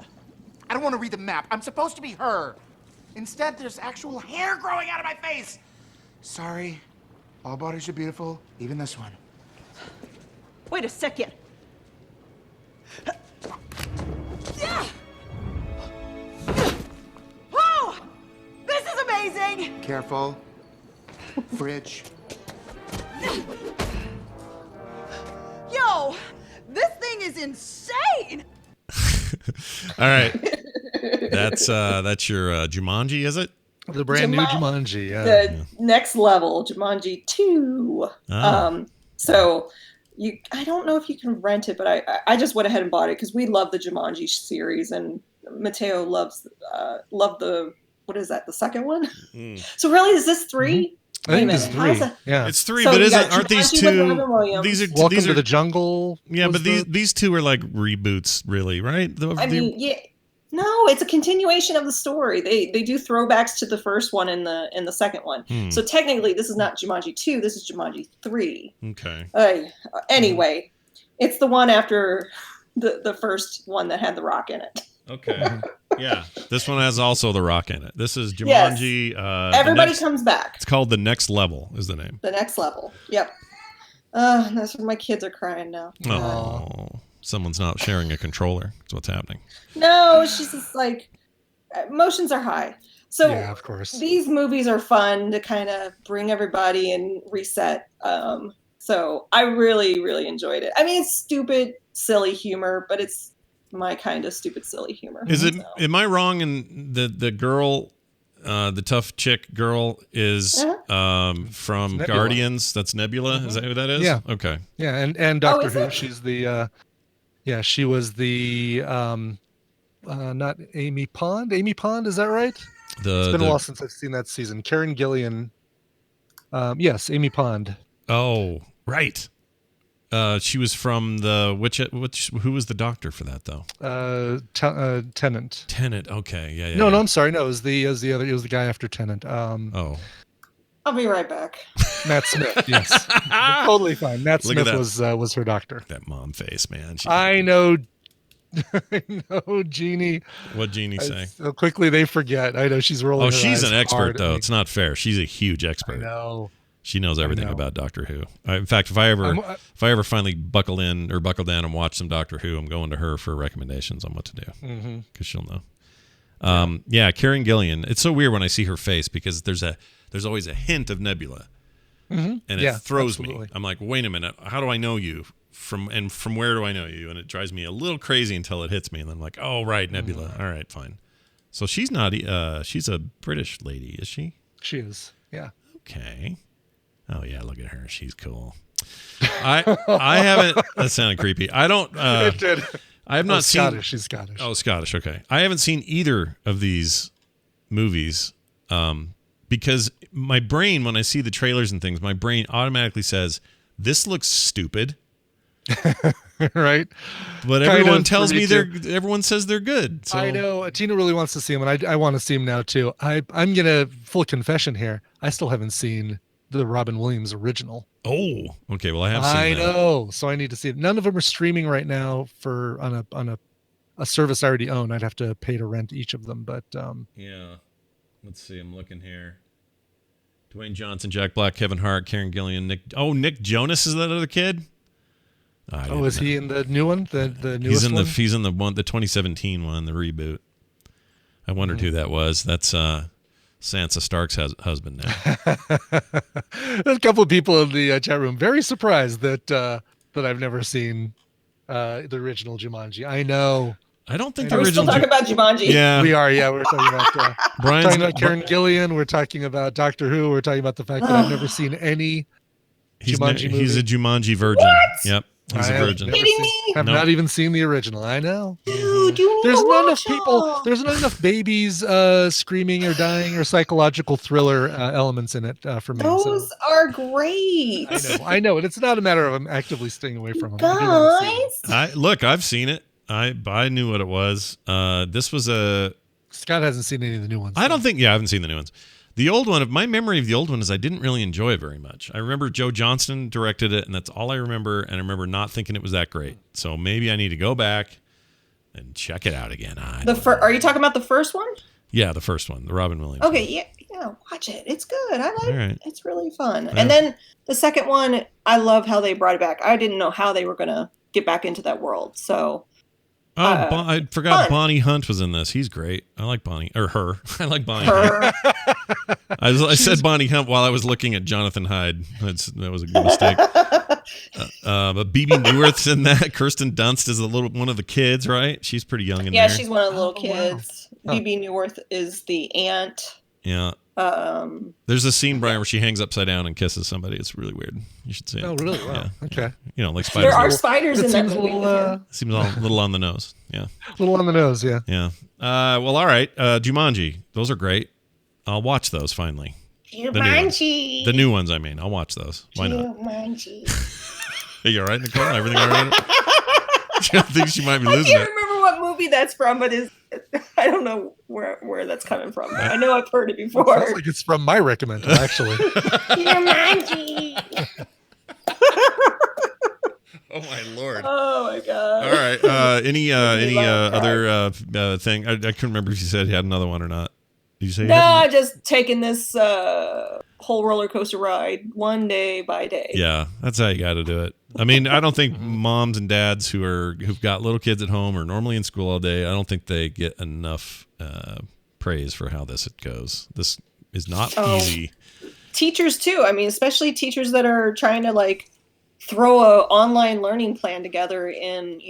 I don't want to read the map. I'm supposed to be her. Instead, there's actual hair growing out of my face. Sorry. All bodies are beautiful, even this one. Wait a second. Oh! This is amazing! Careful. Fridge. Yo! This thing is insane! All right. That's your Jumanji, is it? The brand new Jumanji, yeah. The next level, Jumanji 2. Oh. So I don't know if you can rent it, but I just went ahead and bought it because we love the Jumanji series, and Mateo loved the, what is that? The second one. So really, is this 3? I think it's 3. Yeah, it's 3, So but you got aren't these Jumanji with two? Robin Williams. These are Welcome these to are the Jungle. Yeah, was but these two are like reboots, really, right? I mean, yeah. No, it's a continuation of the story. They do throwbacks to the first one and the second one. So technically, this is not Jumanji 2. This is Jumanji 3. Okay. Anyway, it's the one after the first one that had The Rock in it. Okay. Yeah, this one has also The Rock in it. This is Jumanji. Yes. Everybody comes back. It's called The Next Level. Is the name? The Next Level. Yep. That's when my kids are crying now. Oh, someone's not sharing a controller. That's what's happening. No, she's just like, emotions are high. So yeah, of course. These movies are fun to kind of bring everybody and reset. So I really, really enjoyed it. I mean, it's stupid, silly humor, but it's my kind of stupid, silly humor. Is it? Am I wrong in the girl, the tough chick girl is from Guardians? That's Nebula. Is that who that is? Yeah. Okay. Yeah, and Doctor Who. She's the. She was the. Not Amy Pond. Amy Pond, is that right? It's been a while since I've seen that season. Karen Gillian. Yes, Amy Pond. Oh, right. She was from the which who was the doctor for that though? Tennant. Tennant. Okay. Yeah. No, I'm sorry. No, it was the other. It was the guy after Tennant. Oh. I'll be right back. Matt Smith. Yes. Totally fine. Matt Look at Smith that. was her doctor. That mom face, man. I know. I know, Jeannie. What'd Jeannie say? So quickly they forget. I know she's rolling. Oh, her she's eyes an expert hard. though. It's not fair. She's a huge expert. I know. She knows everything about Doctor Who. In fact, if I ever finally buckle down and watch some Doctor Who, I'm going to her for recommendations on what to do because she'll know. Yeah, Karen Gillian. It's so weird when I see her face because there's always a hint of Nebula, and it throws me. I'm like, wait a minute, how do I know you? From where do I know you? And it drives me a little crazy until it hits me, and then I'm like, oh right, Nebula. All right, fine. So she's not. She's a British lady, is she? She is. Yeah. Okay. Oh yeah, look at her. She's cool. I haven't. That sounded creepy. I don't. It did. I have not seen. Scottish. She's Scottish. Oh, Scottish. Okay. I haven't seen either of these movies because my brain, when I see the trailers and things, my brain automatically says this looks stupid. Right. But everyone tells me everyone says they're good. So. I know. Tina really wants to see them, and I want to see them now too. I'm gonna full confession here. I still haven't seen the Robin Williams original. Oh, okay. Well, I have seen I that. know. So I need to see it. None of them are streaming right now on a service I already own. I'd have to pay to rent each of them, but yeah. Let's see. I'm looking here. Dwayne Johnson, Jack Black, Kevin Hart, Karen Gillian, Nick Jonas is that other kid? Is he in the new one? The newest one? He's in the 2017 one, the reboot. I wondered who that was. That's Sansa Stark's husband now. There's a couple of people in the chat room very surprised that I've never seen the original Jumanji. I know. I don't think the original. We're still talking about Jumanji. Yeah, we are. Yeah, we're talking about Brian's talking about Karen Gillian. We're talking about Doctor Who. We're talking about the fact that I've never seen any Jumanji movie. He's a Jumanji virgin. What? Yep. He's a virgin. Kidding me? I've not even seen the original. I know. Dude, you there's need to not watch enough people. There's not enough babies screaming or dying or psychological thriller elements in it for me. Those are great. I know, and it's not a matter of I'm actively staying away from them. Guys, I've seen it. I knew what it was. This was Scott hasn't seen any of the new ones. I don't think. Yeah, I haven't seen the new ones. The old one, my memory of the old one is I didn't really enjoy it very much. I remember Joe Johnston directed it, and that's all I remember. And I remember not thinking it was that great. So maybe I need to go back and check it out again. Are you talking about the first one? Yeah, the first one, the Robin Williams. Okay, yeah, watch it. It's good. I like it. It's really fun. Yeah. And then the second one, I love how they brought it back. I didn't know how they were gonna get back into that world. So. I forgot Bonnie Hunt was in this. He's great. I like Bonnie or her. I like Bonnie Hunt. I said Bonnie Hunt while I was looking at Jonathan Hyde. That was a good mistake. But Bebe Neuwirth's in that. Kirsten Dunst is one of the kids, right? She's pretty young in there. Yeah, she's one of the little kids. Bebe Neuwirth is the aunt. Yeah. There's a scene, Brian, where she hangs upside down and kisses somebody. It's really weird. You should see it. Oh, really? Wow. Yeah. Okay. You know, like spiders. There are spiders in that movie. Seems a little on the nose. Yeah. A little on the nose, yeah. Yeah. Well, all right. Jumanji. Those are great. I'll watch those finally. Jumanji. The new ones, I mean. I'll watch those. Why not? Jumanji. Are you all right, Nicole? Everything all right? I think she might be I losing can't it. remember what movie that's from, but I don't know where that's coming from. I know I've heard it before. Sounds like it's from my recommendal, actually. Jumanji. Oh my lord! Oh my god! All right. Any other thing? I couldn't remember if you said you had another one or not. Did you say? No, just taking this whole roller coaster ride one day by day. Yeah, that's how you got to do it. I mean, I don't think moms and dads who've got little kids at home or normally in school all day, I don't think they get enough praise for how it goes. This is not easy. Teachers too. I mean, especially teachers that are trying to like throw a online learning plan together in,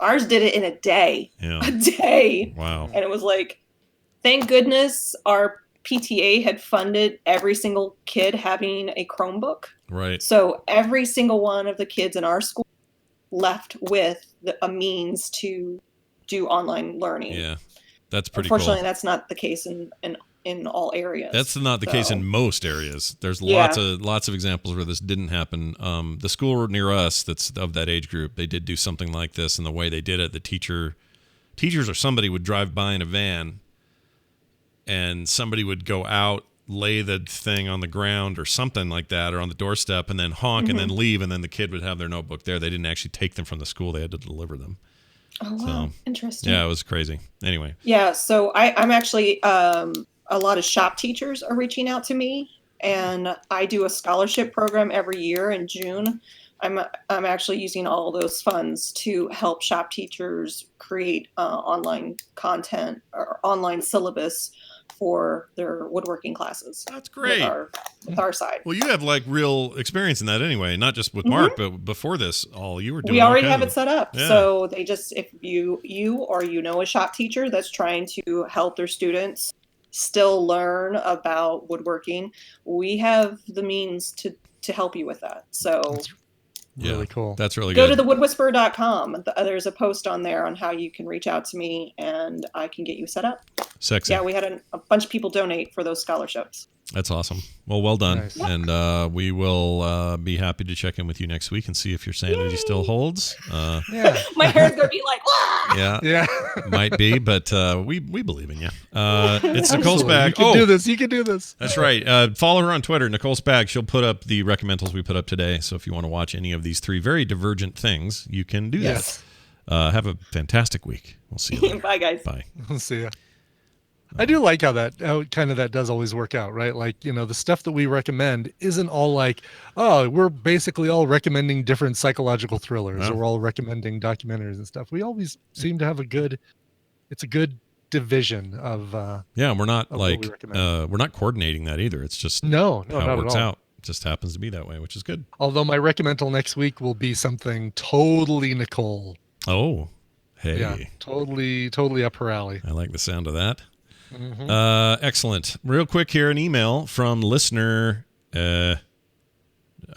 ours did it in a day. Yeah. A day. Wow. And it was like, thank goodness our PTA had funded every single kid having a Chromebook. Right. So every single one of the kids in our school left with a means to do online learning. Yeah. That's pretty Unfortunately, cool. that's not the case in all areas. That's not the case in most areas. There's lots of examples where this didn't happen. The school near us that's of that age group, they did do something like this, and the way they did it, the teachers or somebody would drive by in a van, and somebody would go out, lay the thing on the ground or something like that, or on the doorstep, and then honk and then leave, and then the kid would have their notebook there. They didn't actually take them from the school; they had to deliver them. Oh wow, interesting. Yeah, it was crazy. Anyway. Yeah, so I'm actually a lot of shop teachers are reaching out to me, and I do a scholarship program every year in June. I'm actually using all of those funds to help shop teachers create online content or online syllabus for their woodworking classes. That's great. With our side. Well, you have like real experience in that anyway, not just with Mark, but before this, you were doing. We already have it set up. Yeah. So they just, if you or a shop teacher that's trying to help their students still learn about woodworking, we have the means to help you with that. So really cool. That's really go good. to thewoodwhisperer.com. There's a post on there on how you can reach out to me and I can get you set up. Sexy. Yeah, we had a bunch of people donate for those scholarships. That's awesome. Well done. Nice. And we will be happy to check in with you next week and see if your sanity still holds. Yeah. My hair's going to be like, Yeah. Yeah. Might be, but we believe in you. It's Nicole Absolutely. Spag. You can do this. You can do this. That's right. Follow her on Twitter, Nicole Spag. She'll put up the recommendals we put up today. So if you want to watch any of these three very divergent things, you can do Yes. that. Have a fantastic week. We'll see you later. Bye, guys. Bye. We'll see ya. I do like how that does always work out, right? Like, the stuff that we recommend isn't all like, oh, we're basically all recommending different psychological thrillers, No. or we're all recommending documentaries and stuff. We always seem to have a good division of Yeah, we're not of what like we recommend. we're not coordinating that either. It's just No, how not it at works all. out. It just happens to be that way, which is good. Although my recommendal next week will be something totally Nicole. Oh, hey. Yeah, totally up her alley. I like the sound of that. Mhm. Excellent. Real quick here, an email from listener. I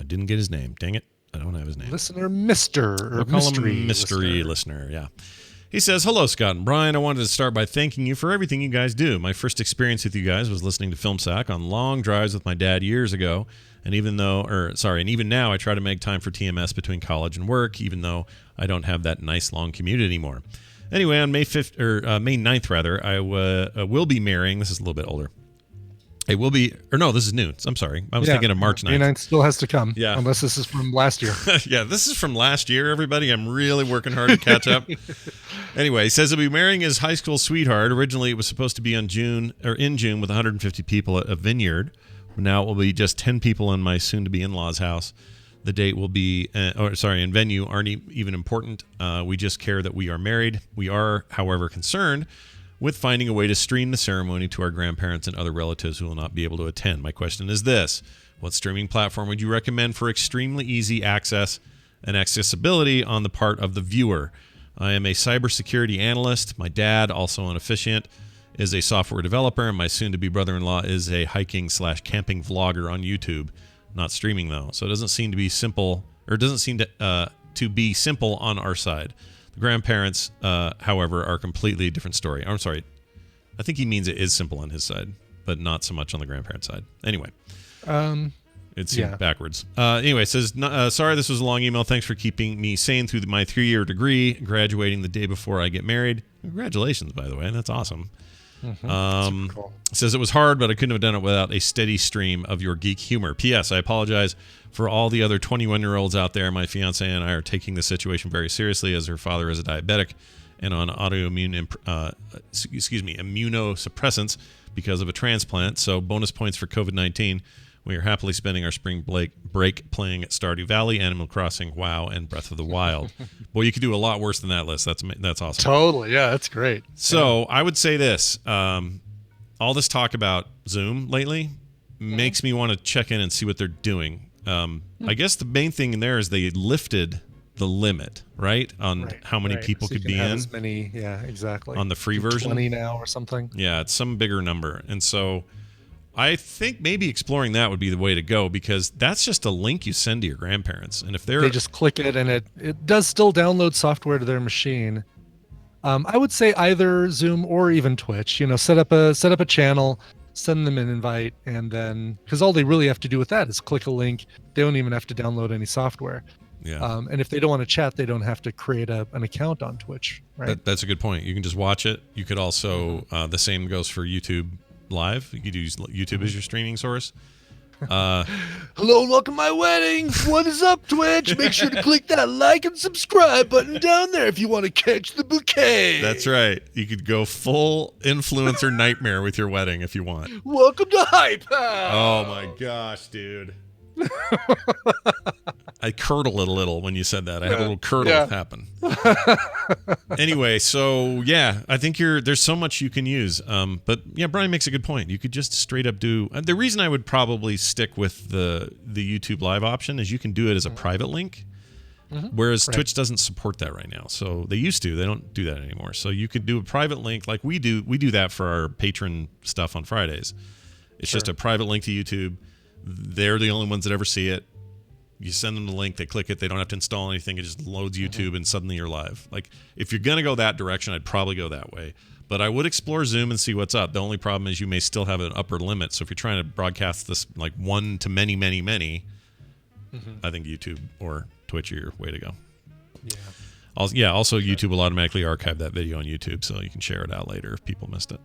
didn't get his name. Dang it. I don't have his name. Listener Mr. or We'll call mystery him mystery listener. Yeah. He says, hello, Scott and Brian. I wanted to start by thanking you for everything you guys do. My first experience with you guys was listening to Film Sack on long drives with my dad years ago. And even now, I try to make time for TMS between college and work, even though I don't have that nice long commute anymore. Anyway, on May 9th, rather, I will be marrying. This is a little bit older. This is new. I'm sorry. I was thinking of March 9th. May 9th still has to come. Yeah. Unless this is from last year. Yeah, this is from last year, everybody. I'm really working hard to catch up. Anyway, he says he'll be marrying his high school sweetheart. Originally, it was supposed to be in June with 150 people at a vineyard. Now it will be just 10 people in my soon-to-be in-laws' house. The date will be, and venue aren't even important. We just care that we are married. We are, however, concerned with finding a way to stream the ceremony to our grandparents and other relatives who will not be able to attend. My question is this: what streaming platform would you recommend for extremely easy access and accessibility on the part of the viewer? I am a cybersecurity analyst. My dad, also an officiant, is a software developer, and my soon-to-be brother-in-law is a hiking/camping vlogger on YouTube. Not streaming though, so it doesn't seem to be simple, or it doesn't seem to be simple on our side. The grandparents, however, are a completely different story. I'm sorry, I think he means it is simple on his side, but not so much on the grandparent side. Anyway, it seemed backwards. Anyway, it says, sorry, this was a long email. Thanks for keeping me sane through my 3-year degree, graduating the day before I get married. Congratulations, by the way. That's awesome. Super cool. It says it was hard, but I couldn't have done it without a steady stream of your geek humor. P.S. I apologize for all the other 21-year-olds out there. My fiance and I are taking the situation very seriously, as her father is a diabetic and on immunosuppressants because of a transplant. So bonus points for COVID-19. We are happily spending our spring break playing at Stardew Valley, Animal Crossing, WoW, and Breath of the Wild. Boy, you could do a lot worse than that list. That's awesome. Totally. Yeah, that's great. So I would say this. All this talk about Zoom lately makes me want to check in and see what they're doing. I guess the main thing in there is they lifted the limit, right? On how many people so could you can be have in. As many, yeah, exactly. On the free version. 20 now or something. Yeah, it's some bigger number. And so I think maybe exploring that would be the way to go, because that's just a link you send to your grandparents. And if they just click it, and it does still download software to their machine. I would say either Zoom or even Twitch, set up a channel, send them an invite, and then, because all they really have to do with that is click a link. They don't even have to download any software. Yeah. And if they don't want to chat, they don't have to create an account on Twitch. Right. That's a good point. You can just watch it. You could also, the same goes for YouTube Live. You could use YouTube as your streaming source. Hello and welcome to my wedding. What is up, Twitch? Make sure to click that like and subscribe button down there if you want to catch the bouquet. That's right. You could go full influencer nightmare with your wedding if you want. Welcome to Hype. Oh my gosh, dude. I curdled a little when you said that. I had a little curdle happen. Anyway, so yeah, I think there's so much you can use. But yeah, Brian makes a good point. You could just straight up do. The reason I would probably stick with the YouTube Live option is you can do it as a private link, whereas Twitch doesn't support that right now. So they used to. They don't do that anymore. So you could do a private link like we do. We do that for our patron stuff on Fridays. It's just a private link to YouTube. They're the only ones that ever see it. You send them the link, they click it, they don't have to install anything. It just loads YouTube and suddenly you're live. Like, if you're going to go that direction, I'd probably go that way. But I would explore Zoom and see what's up. The only problem is you may still have an upper limit. So if you're trying to broadcast this like one to many, many, many, I think YouTube or Twitch are your way to go. Yeah. Also, YouTube will automatically archive that video on YouTube, so you can share it out later if people missed it.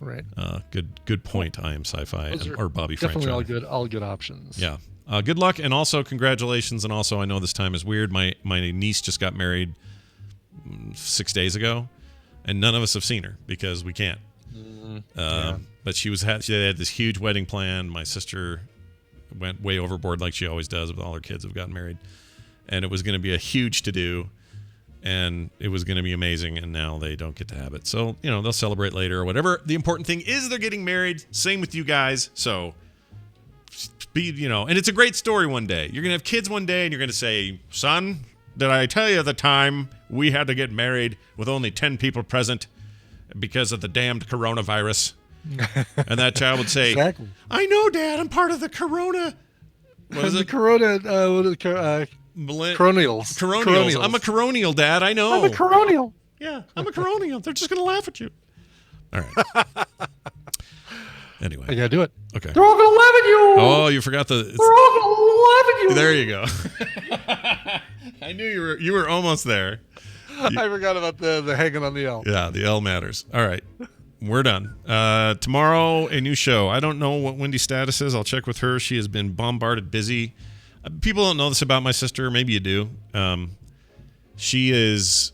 Right. Good point. I am sci-fi or Bobby Frank. Definitely all good options. Yeah. Good luck, and also congratulations. And also, I know this time is weird. My niece just got married 6 days ago, and none of us have seen her because we can't. But she had this huge wedding planned. My sister went way overboard like she always does with all her kids who have gotten married, and it was going to be a huge to-do. And it was going to be amazing, and now they don't get to have it. So, they'll celebrate later or whatever. The important thing is they're getting married. Same with you guys. So, and it's a great story one day. You're going to have kids one day, and you're going to say, son, did I tell you the time we had to get married with only 10 people present because of the damned coronavirus? And that child would say, exactly. I know, Dad, I'm part of the corona. What is it? Coronials. Coronials. I'm a coronial, Dad. I know. I'm a coronial. Yeah, I'm a coronial. They're just going to laugh at you. All right. Anyway. I got to do it. Okay. They're all going to laugh at you. Oh, you forgot They're all going to laugh at you. There you go. I knew you were almost there. I forgot about the hanging on the L. Yeah, the L matters. All right. We're done. Tomorrow, a new show. I don't know what Wendy's status is. I'll check with her. She has been bombarded busy. People don't know this about my sister. Maybe you do. She is,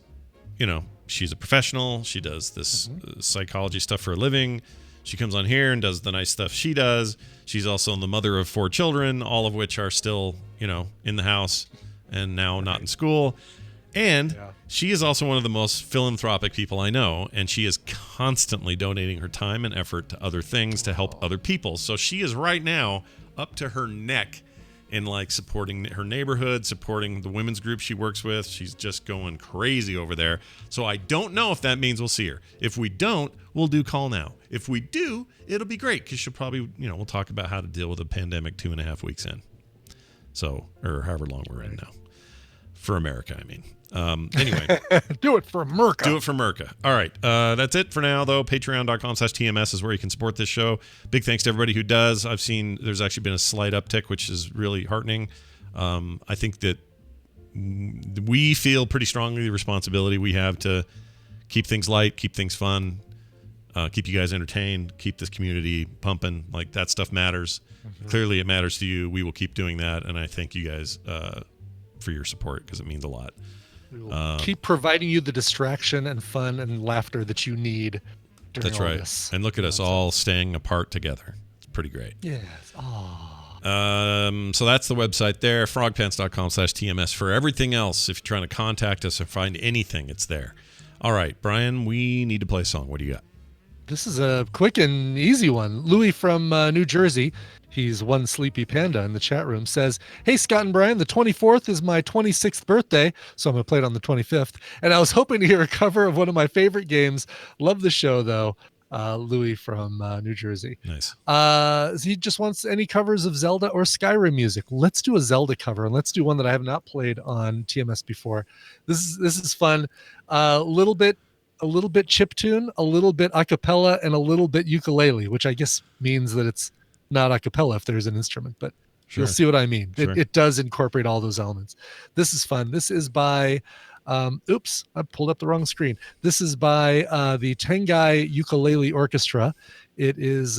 she's a professional. She does this psychology stuff for a living. She comes on here and does the nice stuff she does. She's also the mother of 4 children, all of which are still, in the house and now not in school. And she is also one of the most philanthropic people I know, and she is constantly donating her time and effort to other things to help other people. So she is right now up to her neck and like supporting her neighborhood, supporting the women's group she works with. She's just going crazy over there. So I don't know if that means we'll see her. If we don't, we'll do Call Now. If we do, it'll be great because she'll probably, we'll talk about how to deal with a pandemic 2.5 weeks in. So, or however long we're in now. For America, I mean. Anyway. Do it for America. Do it for America. All right. That's it for now, though. Patreon.com/TMS is where you can support this show. Big thanks to everybody who does. I've seen there's actually been a slight uptick, which is really heartening. I think that we feel pretty strongly the responsibility we have to keep things light, keep things fun, keep you guys entertained, keep this community pumping. Like, that stuff matters. Mm-hmm. Clearly, it matters to you. We will keep doing that, and I thank you guys for your support because it means a lot. We will keep providing you the distraction and fun and laughter that you need during That's all right. this. And look at us all staying apart together. It's pretty great. Yes. So that's the website there, frogpants.com/TMS. For everything else, if you're trying to contact us or find anything, it's there. All right, Brian, we need to play a song. What do you got? This is a quick and easy one. Louis from New Jersey, he's one sleepy panda in the chat room, says, "Hey, Scott and Brian, the 24th is my 26th birthday, so I'm going to play it on the 25th. And I was hoping to hear a cover of one of my favorite games. Love the show, though." Louis from New Jersey. Nice. He just wants any covers of Zelda or Skyrim music. Let's do a Zelda cover, and let's do one that I have not played on TMS before. This is fun. A little bit chiptune, a little bit a cappella, and a little bit ukulele, which I guess means that it's not a cappella if there's an instrument, but Sure. You'll see what I mean. Sure. It does incorporate all those elements. This is fun. This is by, oops, I pulled up the wrong screen. This is by the Tengai Ukulele Orchestra. It is